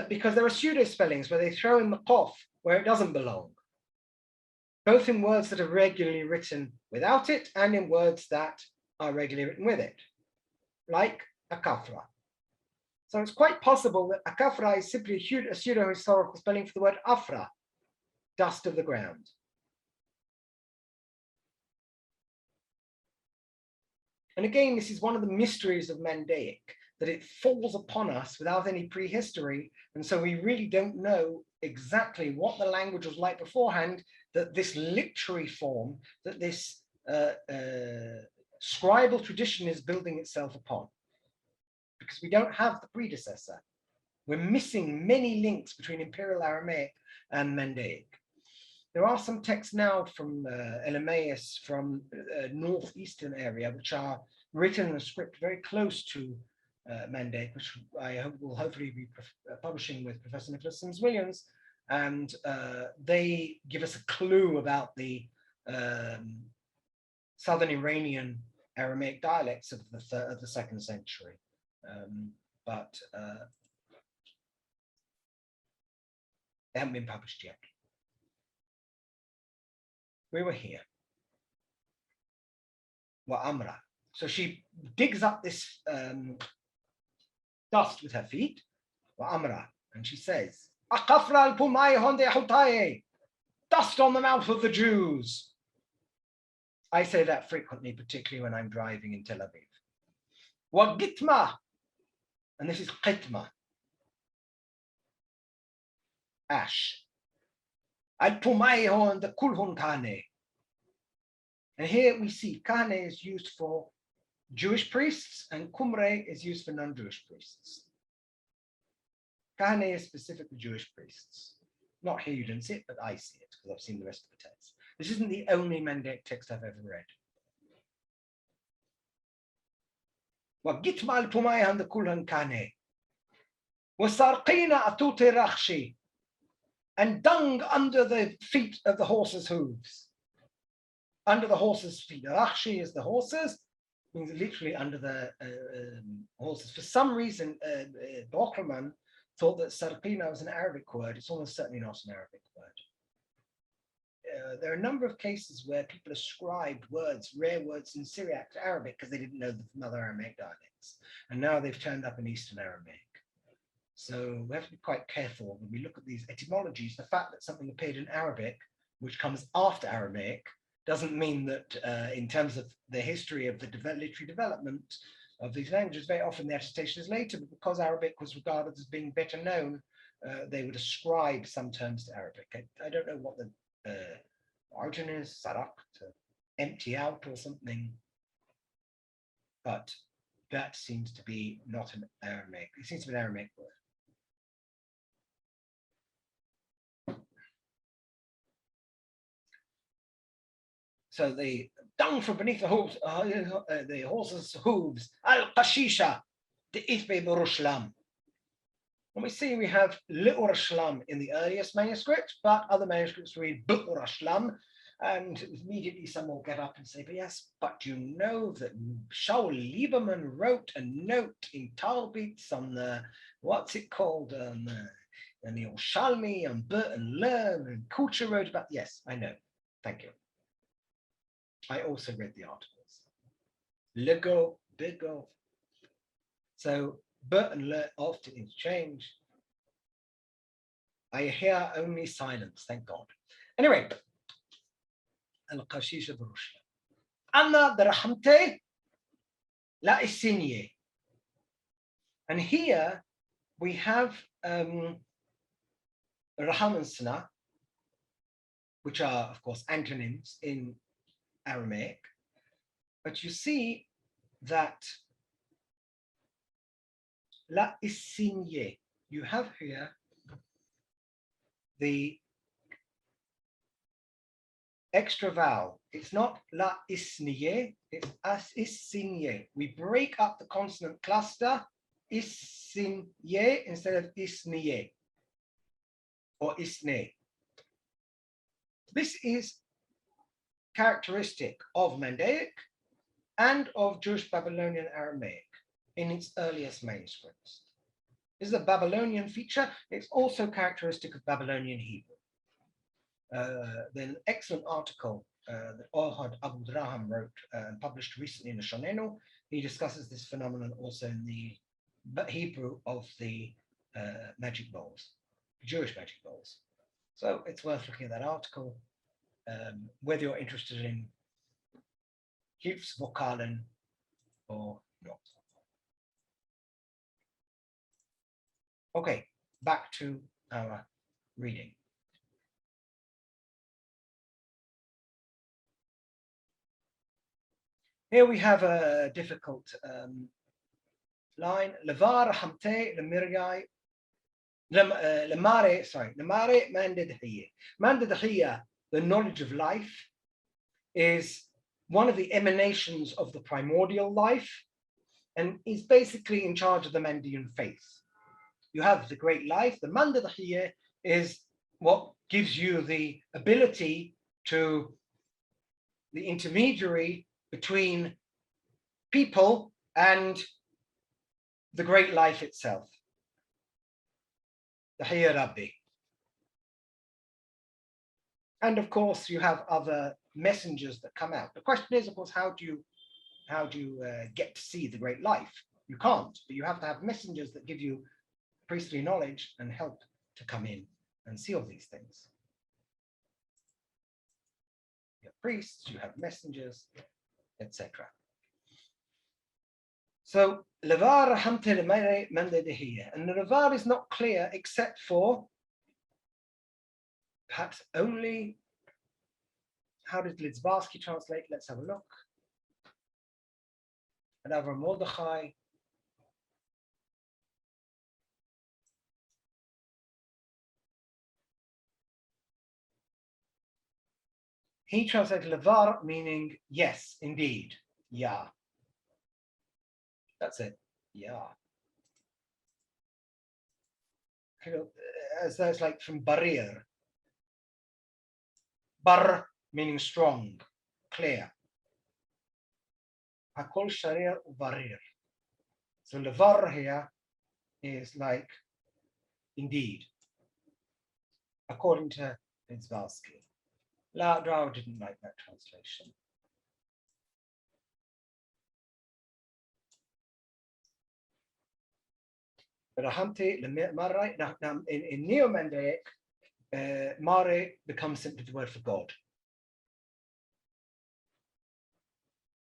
because there are pseudo spellings where they throw in the qaf where it doesn't belong, both in words that are regularly written without it and in words that are regularly written with it, like akafra. So it's quite possible that akafra is simply a pseudo-historical spelling for the word afra, dust of the ground. And again, this is one of the mysteries of Mandaic, that it falls upon us without any prehistory. And so we really don't know exactly what the language was like beforehand, that this literary form, that this scribal tradition is building itself upon. Because we don't have the predecessor. We're missing many links between Imperial Aramaic and Mandaic. There are some texts now from Elemaeus, from northeastern area, which are written in a script very close to Mandaic, which I hope will hopefully be publishing with Professor Nicholas Sims-Williams, and they give us a clue about the southern Iranian Aramaic dialects of the 2nd century. But they haven't been published yet. We were here. Wa amra. So she digs up this dust with her feet. Wa amra. And she says, Aqafra al-pumai honde hutaye. Dust on the mouth of the Jews. I say that frequently, particularly when I'm driving in Tel Aviv. Wa gitma. And this is qitma. Ash. Al-pumai honde kulhun kane. And here we see Kahane is used for Jewish priests and Kumre is used for non-Jewish priests. Kahane is specifically Jewish priests. Not here, you didn't see it, but I see it because I've seen the rest of the text. This isn't the only Mandaic text I've ever read. وَقِتْمَا الْپُمَيْ هَنْدَ كُلْهَنْ كَانَي وَسَارْقِينَ أَتُوتِ رَخْشِي. And dung under the feet of the horses' hooves. Under the horses' feet. Rachshi is the horses, means literally under the horses. For some reason, Bochlerman thought that Sarqina was an Arabic word. It's almost certainly not an Arabic word. There are a number of cases where people ascribed words, rare words in Syriac to Arabic because they didn't know them from other Aramaic dialects. And now they've turned up in Eastern Aramaic. So we have to be quite careful when we look at these etymologies. The fact that something appeared in Arabic, which comes after Aramaic, doesn't mean that in terms of the history of the literary development of these languages, very often the attestation is later, but because Arabic was regarded as being better known, they would ascribe some terms to Arabic. I don't know what the origin is, sarak, to empty out or something, but that seems to be not an Aramaic, it seems to be an Aramaic word. So the dung from beneath the hooves, the horses' hooves, al-qashisha, the ithbe b'rushlam. And we see we have l'urashlam in the earliest manuscript, but other manuscripts read b'urashlam, and immediately some will get up and say, but yes, but you know that Shaul Lieberman wrote a note in Talbitz on the, what's it called, and the Yerushalmi and Bert and Learn and Kulcher wrote about. Yes, I know. Thank you. I also read the articles. Lego, Bigo. So Bert and Learn often interchange. I hear only silence, thank God. Anyway, Al-Qashisha Barushya. Anna Darahamte La Isinye. And here we have Raham and Sana, which are, of course, antonyms in Aramaic. But you see that La Isinye, you have here the extra vowel. It's not La Isniye, it's As Isinye. We break up the consonant cluster, Isinye instead of Isniye or Isne. This is characteristic of Mandaic and of Jewish Babylonian Aramaic in its earliest manuscripts. This is a Babylonian feature. It's also characteristic of Babylonian Hebrew. There's an excellent article that Ohad Abu Draham wrote and published recently in the Shonenu. He discusses this phenomenon also in the Hebrew of the magic bowls, Jewish magic bowls. So it's worth looking at that article, whether you're interested in Hilfsvokalen or not. Okay, back to our reading. Here we have a difficult line. Levar hamte lemirai lemare, sorry, lemare mandadhiya. Mandadhiya, the knowledge of life, is one of the emanations of the primordial life and is basically in charge of the Mandean faith. You have the great life. The Mandadhiya is what gives you the ability to the intermediary between people and the great life itself. The Hiya Rabbi. And of course, you have other messengers that come out. The question is, of course, how do you get to see the great life? You can't, but you have to have messengers that give you priestly knowledge and help to come in and see all these things. You have priests, you have messengers, etc. So levar hamte lemare mandadhiya, and the levar is not clear except for perhaps only. How did Lidzbarsky translate? Let's have a look. And Avram Mordechai. He translated levar meaning yes, indeed, yeah. That's it, yeah. As though it's like from barir. Bar meaning strong, clear. Hakol sharir barir. So levar here is like indeed, according to Lidzbarsky. Rao didn't like that translation. But in Neo-Mandaic, mare becomes simply the word for God.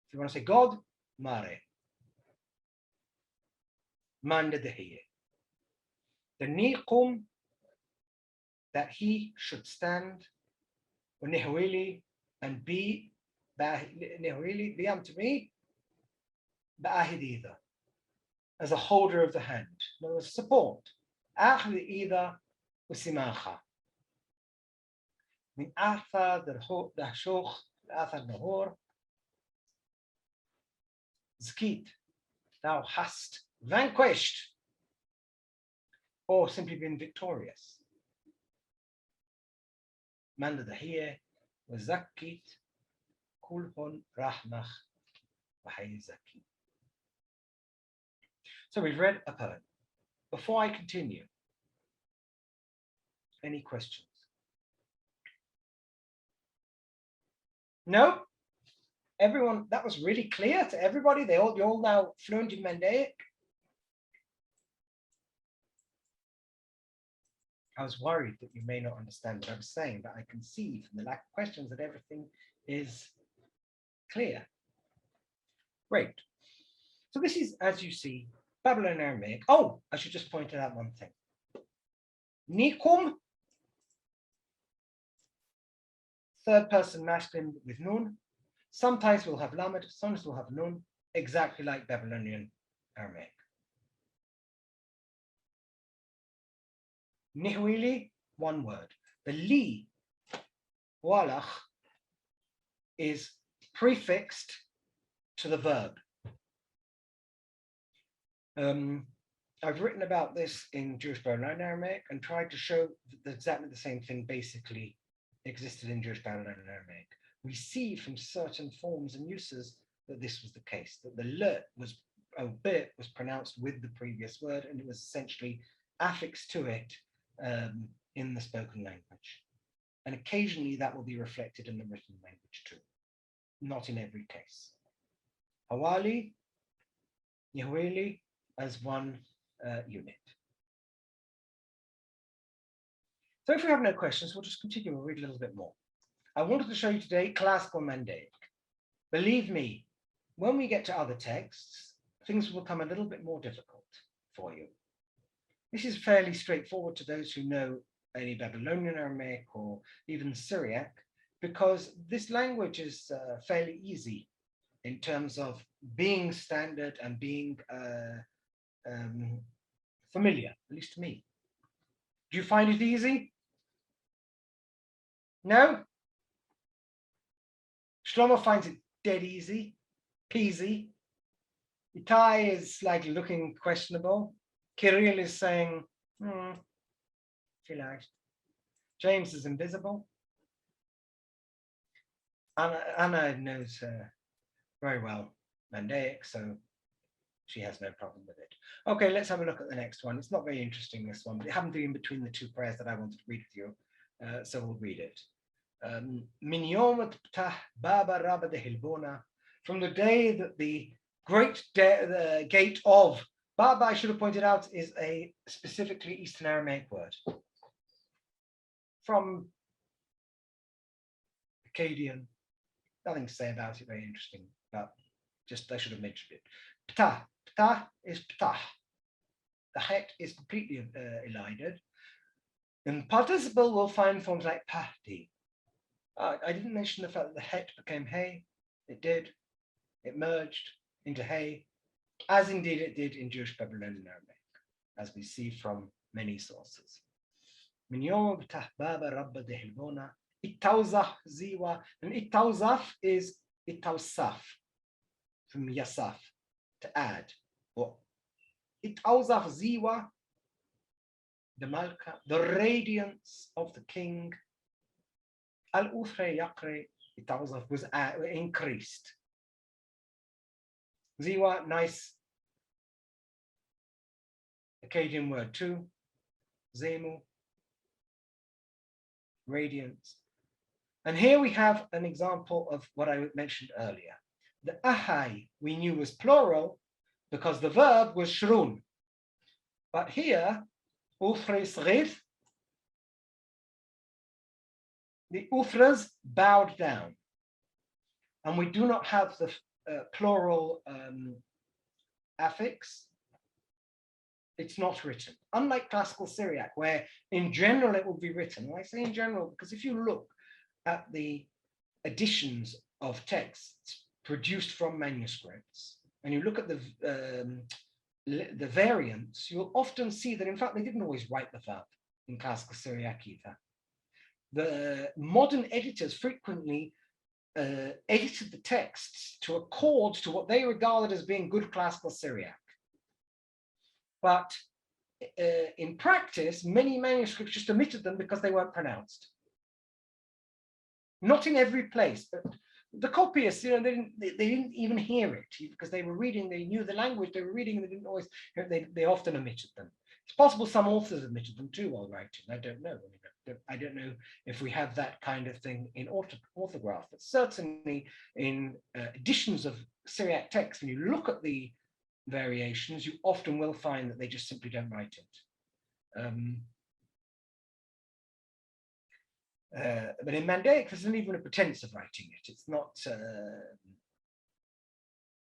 If you want to say God, mare. Mandadhiya. The niqum, that he should stand, nihwili, and be unto me, ba'ahid, as a holder of the hand, in other words, support. Achli usimacha. Min athar dahshuch, athar nahor. Zkit, thou hast vanquished, or simply been victorious. Mandadhiya was zakit, kulhon rahmach, v'hay zakit. So we've read a poem. Before I continue, any questions? No? Everyone, that was really clear to everybody. You're all now fluent in Mandaic. I was worried that you may not understand what I was saying, but I can see from the lack of questions that everything is clear. Great. So this is, as you see, Babylonian Aramaic. Oh, I should just point out one thing. Nikum, third person masculine with nun. Sometimes we'll have lamed, sometimes we'll have nun, exactly like Babylonian Aramaic. Nihwili, one word. The li, walach, is prefixed to the verb. I've written about this in Jewish Babylonian Aramaic and tried to show that exactly the same thing basically existed in Jewish Babylonian Aramaic. We see from certain forms and uses that this was the case, that the le was, bit was pronounced with the previous word, and it was essentially affixed to it in the spoken language. And occasionally that will be reflected in the written language too, not in every case. Hawali, Yahweli as one unit. So if we have no questions, we'll just continue. We'll read a little bit more. I wanted to show you today classical Mandaic. Believe me, when we get to other texts, things will become a little bit more difficult for you. This is fairly straightforward to those who know any Babylonian Aramaic or even Syriac, because this language is fairly easy in terms of being standard and being familiar, at least to me. Do you find it easy? No? Shlomo finds it dead easy, peasy. Itai is like looking questionable. Kirill is saying, vielleicht. James is invisible. Anna knows very well Mandaic, so she has no problem with it. Okay, let's have a look at the next one. It's not very interesting, this one, but it happened to be in between the two prayers that I wanted to read with you, so we'll read it. From the day that the great gate of Baba, I should have pointed out, is a specifically Eastern Aramaic word. From Akkadian, nothing to say about it, very interesting, but just I should have mentioned it. Ptah, ptah is ptah. The het is completely elided. In participle, we'll find forms like pahti. I didn't mention the fact that the het became hey. It did. It merged into hey, as indeed it did in Jewish Babylonian Aramaic, as we see from many sources. Minyom b'tah baba rabba de hilbona, itauzaf ziwa, and itauzaf is itausaf, from yasaf, to add, or itauzaf ziwa, the malka, the radiance of the king, al-uthre yakre, itauzaf was increased. Ziwa, nice Akkadian word too. Zemu, radiance. And here we have an example of what I mentioned earlier. The ahai we knew was plural because the verb was shrun. But here, uthre, the uthras bowed down. And we do not have the plural affix. It's not written. Unlike classical Syriac, where in general it will be written. And I say in general because if you look at the editions of texts produced from manuscripts, and you look at the variants, you'll often see that in fact they didn't always write the verb in classical Syriac either. The modern editors frequently edited the texts to accord to what they regarded as being good classical Syriac. But in practice, many manuscripts just omitted them because they weren't pronounced. Not in every place, but the copyists, they didn't even hear it because they were reading, they knew the language they were reading, and they didn't always, they often omitted them. It's possible some authors omitted them too while writing, I don't know. I don't know if we have that kind of thing in orthograph, but certainly in editions of Syriac text, when you look at the variations, you often will find that they just simply don't write it. But in Mandaic, there's not even a pretense of writing it. It's not,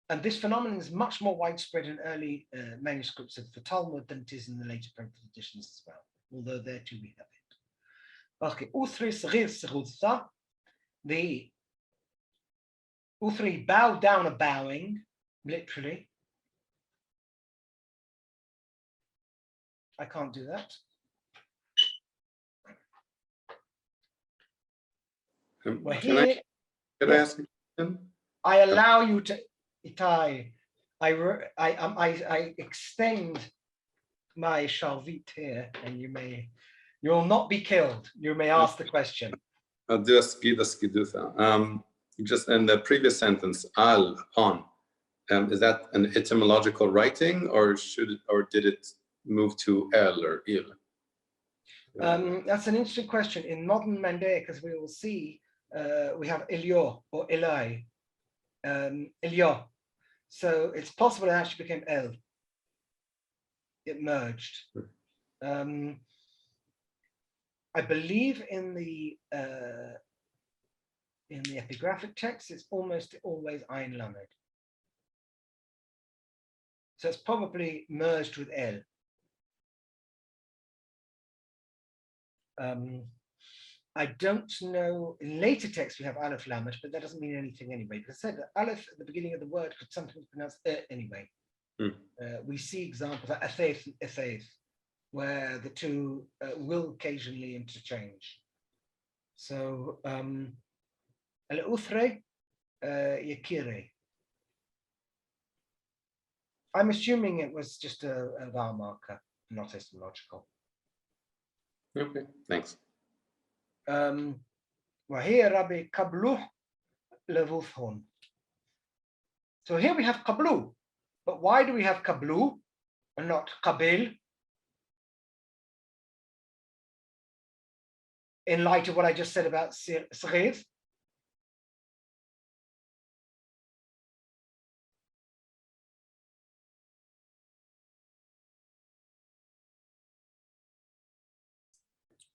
and this phenomenon is much more widespread in early manuscripts of the Talmud than it is in the later printed editions as well, although there too we have it. Okay, the Uthri bow down a bowing, literally. I can't do that. Can I ask a question? I allow you to, Itai. I extend my shalvit here, and you will not be killed. You may ask the question. I'll do a skidutha. Just in the previous sentence, al, on, is that an etymological writing, or did it move to el or il? That's an interesting question. In modern Mandaic, as we will see, we have Elio or Eli. Elio. So it's possible it actually became El. It merged. I believe in the epigraphic text, it's almost always Ein Lamed. So it's probably merged with El. I don't know, in later texts we have Aleph Lamed, but that doesn't mean anything anyway. Because I said that Aleph at the beginning of the word could sometimes pronounce anyway. We see examples like Athaith and Ethaith, where the two will occasionally interchange. So, Al-Uthre, Yakire. I'm assuming it was just a vowel marker, not etymological. Okay, thanks. وهي ربي قبله لفوثهن. So here we have qablu, but why do we have qablu and not qabil? In light of what I just said about Saghir.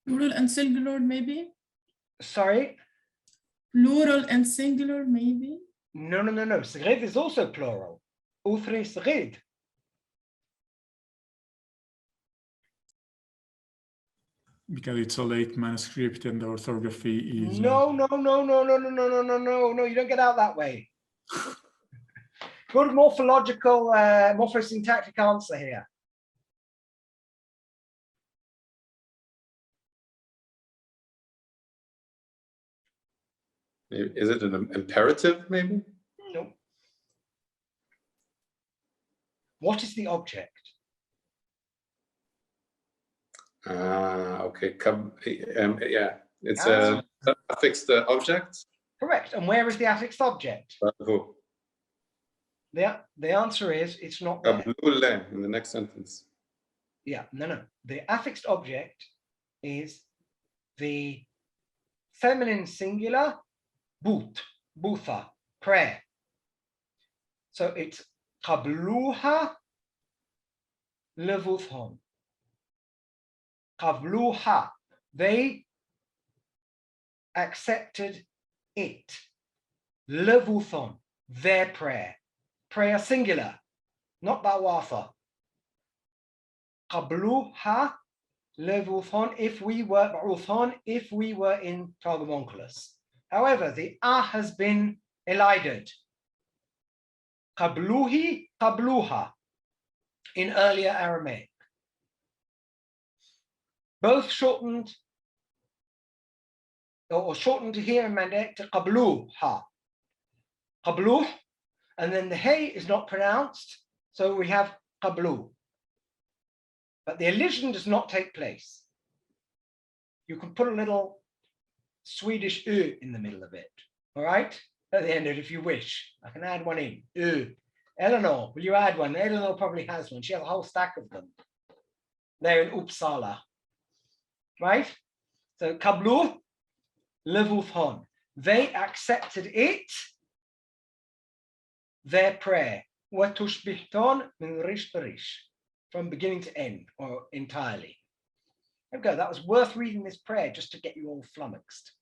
Plural and singular, maybe? Sorry? Plural and singular, maybe? No. Saghir is also plural. Uthri Saghir. Because it's a late manuscript and the orthography is... No, you don't get out that way. Good morphological, morphosyntactic answer here. Is it an imperative, maybe? No. What is the object? Okay. Yeah, it's a affixed object. Correct. And where is the affixed object? The answer is it's not there. In the next sentence. Yeah, no. The affixed object is the feminine singular butha, prayer. So it's qabluha levuthon. Qabluha, they accepted it. Levuthon, their prayer. Prayer singular, not bawatha. Qabluha levuthon, if we were in Targum Onkelos. However, the has been elided. Qabluhi, qabluha, in earlier Aramaic. Both shortened, or shortened here in Mandaic to qabluha. Qabluh, and then the hey is not pronounced, so we have qablu. But the elision does not take place. You can put a little Swedish Ö in the middle of it, all right? At the end of it, if you wish. I can add one in, Ö. Eleanor, will you add one? Eleanor probably has one. She has a whole stack of them. They're in Uppsala, right? So kablu levufhon. They accepted it, their prayer. Watushbihton min rish barish. From beginning to end, or entirely. Okay, that was worth reading this prayer just to get you all flummoxed.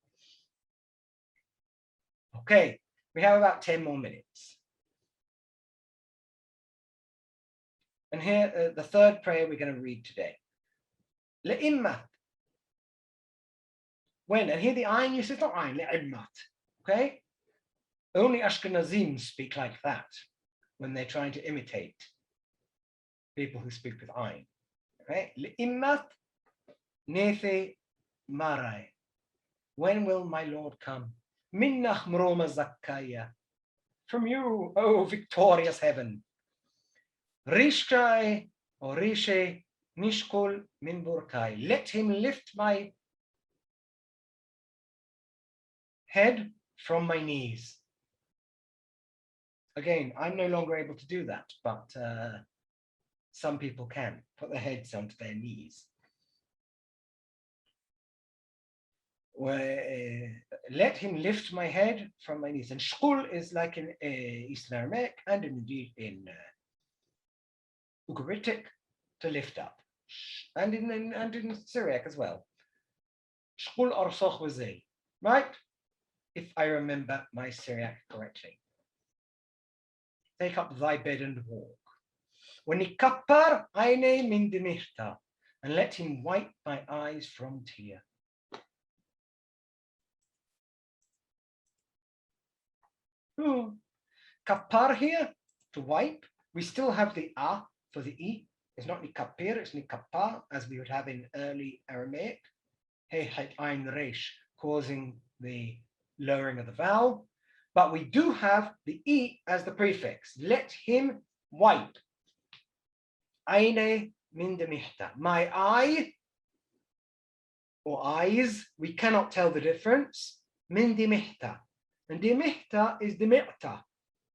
Okay, we have about 10 more minutes. And here, the third prayer we're going to read today. Le'immat. When, and here the ayin use is not ayin, le'immat. Okay? Only Ashkenazim speak like that when they're trying to imitate people who speak with ayin. Okay? Le'immat nefe marai. When will my Lord come? Minnach mroma zakaya. From you, O victorious heaven. Rishkai or Rishe Nishkol min burkai. Let him lift my head from my knees. Again, I'm no longer able to do that, but some people can put their heads onto their knees. Let him lift my head from my knees. And shkul is like in Eastern Aramaic and indeed in Ugaritic, to lift up, and in Syriac as well. Shkul arsoch v'zei, right? If I remember my Syriac correctly. Take up thy bed and walk. When he kappar aine min dimishta, and let him wipe my eyes from tear. Kappar here, to wipe. We still have the a for the e. It's not ni kapir, it's ni kappa, as we would have in early Aramaic. He het ein resh, causing the lowering of the vowel. But we do have the e as the prefix. Let him wipe. Eine min demihta. My eye, or eyes, we cannot tell the difference. Min demihta. And demihta is demihta.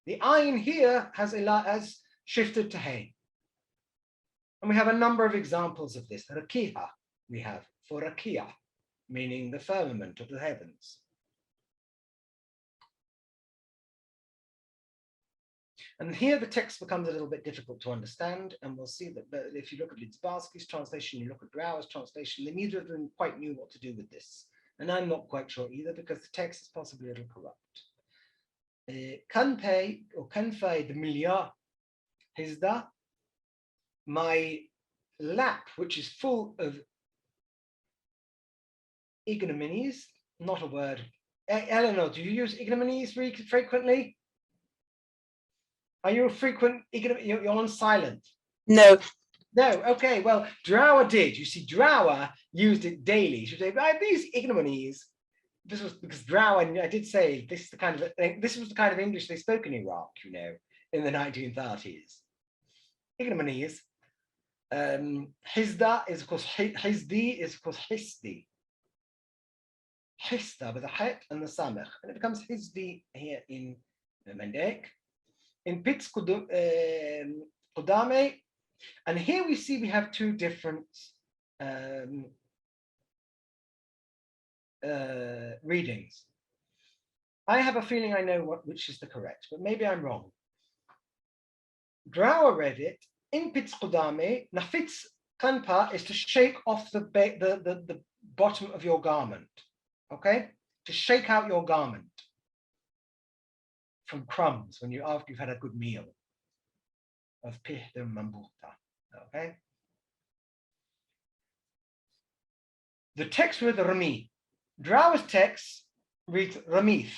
The ayin here has shifted to hey. And we have a number of examples of this. Rakiha, we have for rakia, meaning the firmament of the heavens. And here the text becomes a little bit difficult to understand, and we'll see that if you look at Lidzbarski's translation, you look at Grauer's translation, neither of them quite knew what to do with this. And I'm not quite sure either, because the text is possibly a little corrupt. Kanpei or kanfei the milia hizda, my lap, which is full of ignominies, not a word. Eleanor, do you use ignominies frequently? Are you a frequent, you're on silent? No. No, okay, well, Drower did. You see, Drower used it daily. She would say, these ignominies. This was because Drower, I did say, this was the kind of English they spoke in Iraq, you know, in the 1930s. Ignominies. Hizda is of course, Hizdi is of course Hisdi. Hista with a het and the samech. And it becomes Hizdi here in Mandaic. In Pitz Kodame, and here we see we have two different readings. I have a feeling I know which is the correct, but maybe I'm wrong. Drower read it in Pitz Kodame. Nafitz kanpa is to shake off the bottom of your garment, okay? To shake out your garment from crumbs after you've had a good meal of pihdim mambuta, okay? The text with Rami. Drower's text reads Ramith,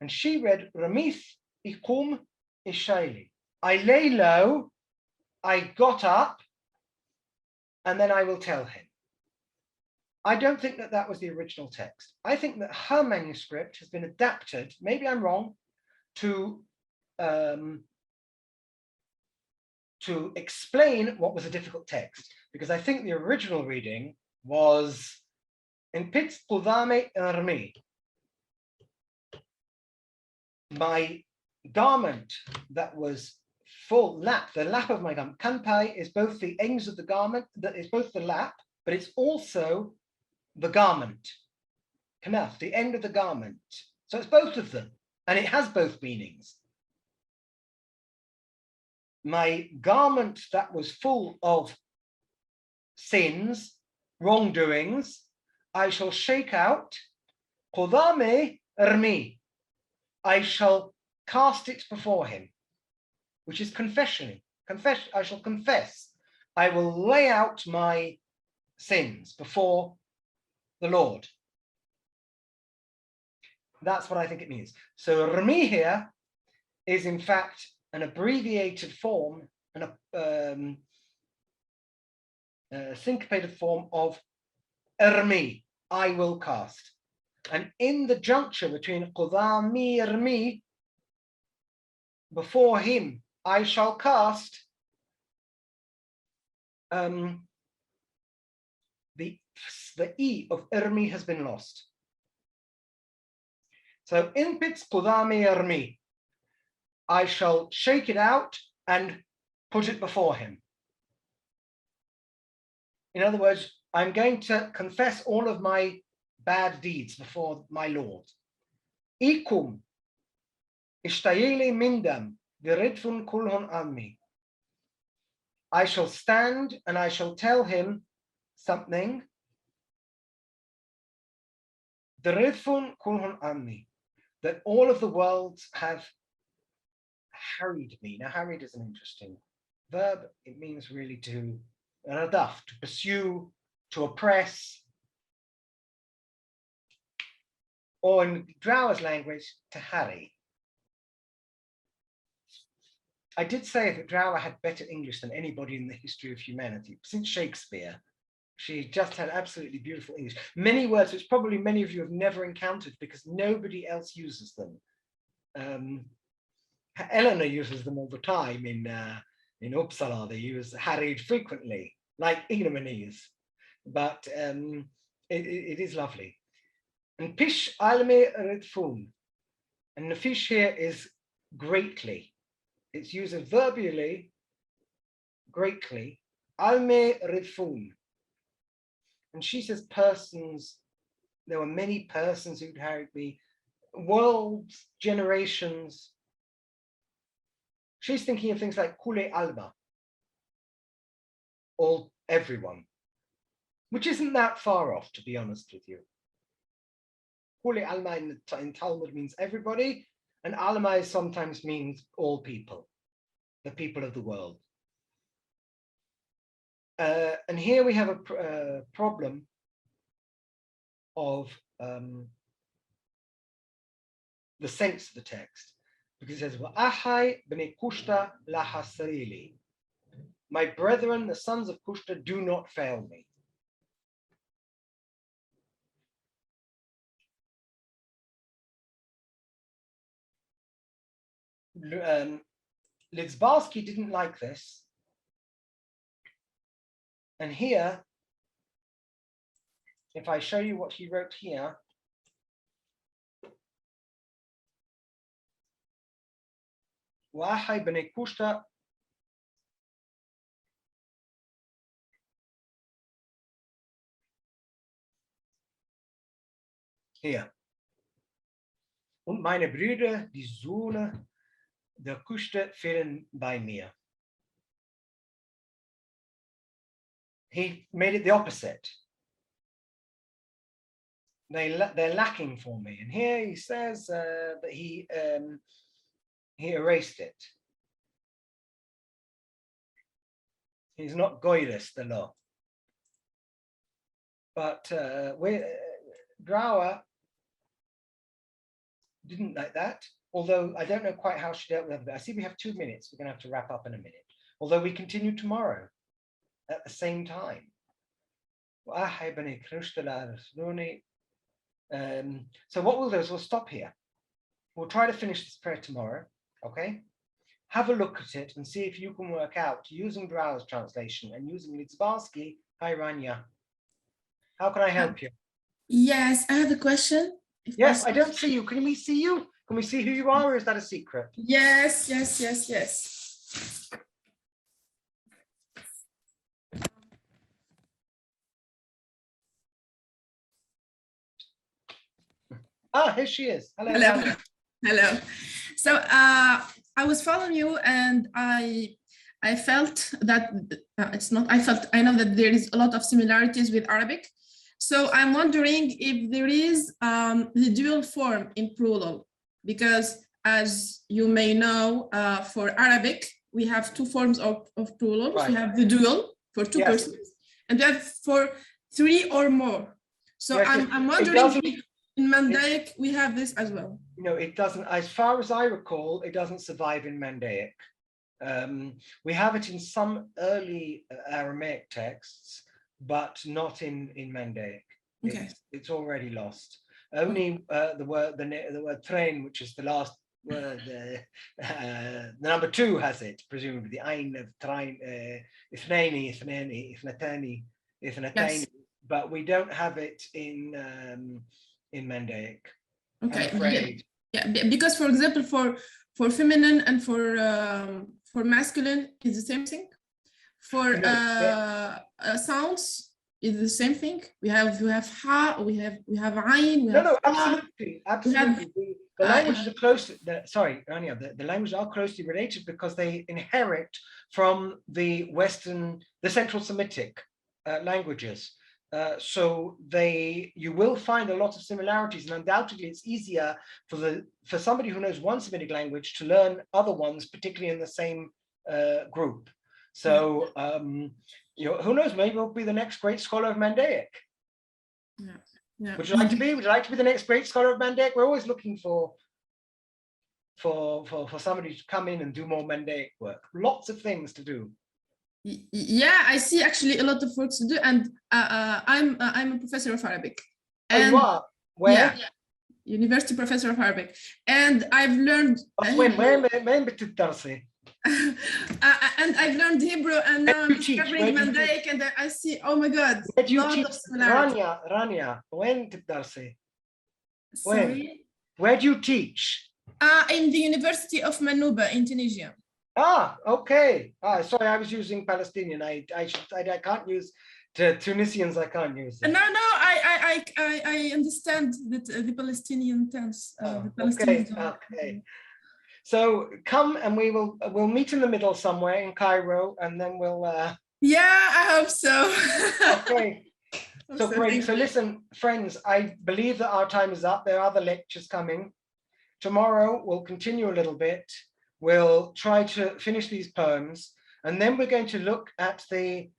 and she read Ramith ikum ishaili. I lay low, I got up, and then I will tell him. I don't think that was the original text. I think that her manuscript has been adapted, maybe I'm wrong, to explain what was a difficult text, because I think the original reading was in Pitz Kodame Rami. My garment that was full lap, the lap of my garment. Kanpai is both the ends of the garment, that is both the lap, but it's also the garment. Kanaf, the end of the garment. So it's both of them, and it has both meanings. My garment that was full of sins, wrongdoings, I shall shake out. Qudame ermi. I shall cast it before him, which is confession. I shall confess. I will lay out my sins before the Lord. That's what I think it means. So ermi here is in fact an abbreviated form, a syncopated form of ermi, I will cast. And in the juncture between qudami ermi, before him I shall cast, the E of ermi has been lost. So in pits qudami ermi, I shall shake it out and put it before him. In other words, I'm going to confess all of my bad deeds before my Lord. Ikum ishtayili mindam viridfun kulhon ammi. I shall stand and I shall tell him something. Viridfun kulhon ammi, that all of the worlds have harried me. Now, harried is an interesting verb. It means really to radaf, to pursue, to oppress, or in Drower's language, to harry. I did say that Drower had better English than anybody in the history of humanity. Since Shakespeare, she just had absolutely beautiful English. Many words which probably many of you have never encountered because nobody else uses them. Eleanor uses them all the time in Uppsala. They use harried frequently, like ignominies, but it is lovely. And pish alme redfun, and the fish here is greatly. It's used adverbially, greatly. Alme redfun, and she says persons. There were many persons who'd harried me, worlds, generations. She's thinking of things like kule alba, or everyone, which isn't that far off, to be honest with you. Kule alma in Talmud means everybody, and alma sometimes means all people, the people of the world. And here we have a problem of the sense of the text, because it says, "Wa'ahai b'nei Kushta lahasarili." My brethren, the sons of Kushta, do not fail me. Lidzbarski didn't like this. And here, if I show you what he wrote here, Wa'ahai b'nei Kushta hier. Und meine Brüder, die Söhne der Kushta, fehlen bei mir. He made it the opposite. They're lacking for me. And here he says that he erased it. He's not goyrist, the law. But Drower didn't like that, although I don't know quite how she dealt with it. I see we have 2 minutes. We're going to have to wrap up in a minute, although we continue tomorrow at the same time. So what we'll do is we'll stop here. We'll try to finish this prayer tomorrow, okay? Have a look at it and see if you can work out, using Drower's translation and using Lidzbarski, hi Rania. How can I help you? Yes, I have a question. Yes, I don't see you. Can we see you? Can we see who you are, or is that a secret? Yes. Ah, here she is. Hello. Hello. Rania. Hello. So I was following you, and I felt that I know that there is a lot of similarities with Arabic. So I'm wondering if there is the dual form in plural, because as you may know, for Arabic, we have two forms of plurals. Right. We have the dual for two Yes. persons, and we have for three or more. So Yes, I'm it wondering doesn't- if in Mandaic we have this as well. No, it doesn't. As far as I recall, it doesn't survive in Mandaic. We have it in some early Aramaic texts, but not in Mandaic. Okay. It's already lost. Only the word train, which is the last word, the number two has it, presumably the ain of train, ithnani, ithnatani, Yes. but we don't have it in Mandaic. Okay. I'm afraid. Yeah, because for example, for feminine and for masculine is the same thing. For sounds is the same thing. We have ha, we have ayn, we have No, ha. absolutely. The languages are close. Sorry, Rania, the languages are closely related because they inherit from the Central Semitic languages. So you will find a lot of similarities, and undoubtedly it's easier for somebody who knows one Semitic language to learn other ones, particularly in the same group. So who knows? Maybe we'll be the next great scholar of Mandaic. Yeah. Would you like to be? Would you like to be the next great scholar of Mandaic? We're always looking for somebody to come in and do more Mandaic work. Lots of things to do. Yeah, I see actually a lot of work to do, and I'm a professor of Arabic. And you are? Where? Yeah, university professor of Arabic, and I've learned. وين بتدرسي? And I've learned Hebrew, and now I'm discovering Mandaic, and I see, oh my God, Where do you lot teach? of similarities. Rania, وين تدرسي? Sorry. Where do you teach? In the University of Manuba in Tunisia. Ah, okay. Sorry, I was using Palestinian. I can't use Tunisians. I can't use them. No, I understand that the Palestinian tense. Okay. So come and we'll meet in the middle somewhere in Cairo, and then we'll. Yeah, I hope so. Okay. So great. So listen, friends, I believe that our time is up. There are other lectures coming. Tomorrow we'll continue a little bit. We'll try to finish these poems, and then we're going to look at the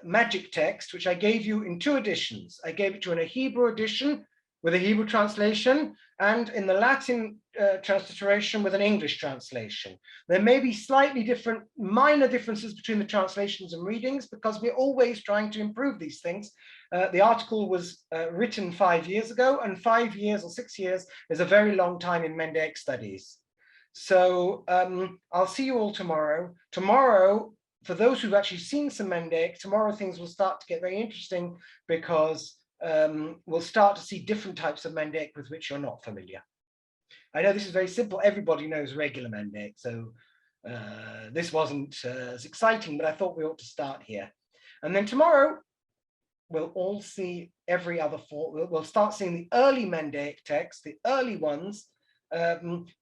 magic text, which I gave you in two editions. I gave it to you in a Hebrew edition with a Hebrew translation, and in the Latin transliteration with an English translation. There may be slightly different, minor differences between the translations and readings, because we're always trying to improve these things. The article was written 5 years ago, and 5 years or 6 years is a very long time in Mandaic studies. So I'll see you all tomorrow. Tomorrow, for those who've actually seen some Mandaic, tomorrow things will start to get very interesting, because we'll start to see different types of Mandaic with which you're not familiar. I know this is very simple. Everybody knows regular Mandaic, so this wasn't as exciting, but I thought we ought to start here. And then tomorrow, we'll all see every other form. We'll start seeing the early Mandaic texts, the early ones,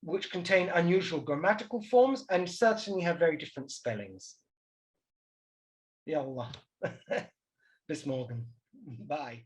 which contain unusual grammatical forms and certainly have very different spellings. Yallah. Bis morgen. Bye.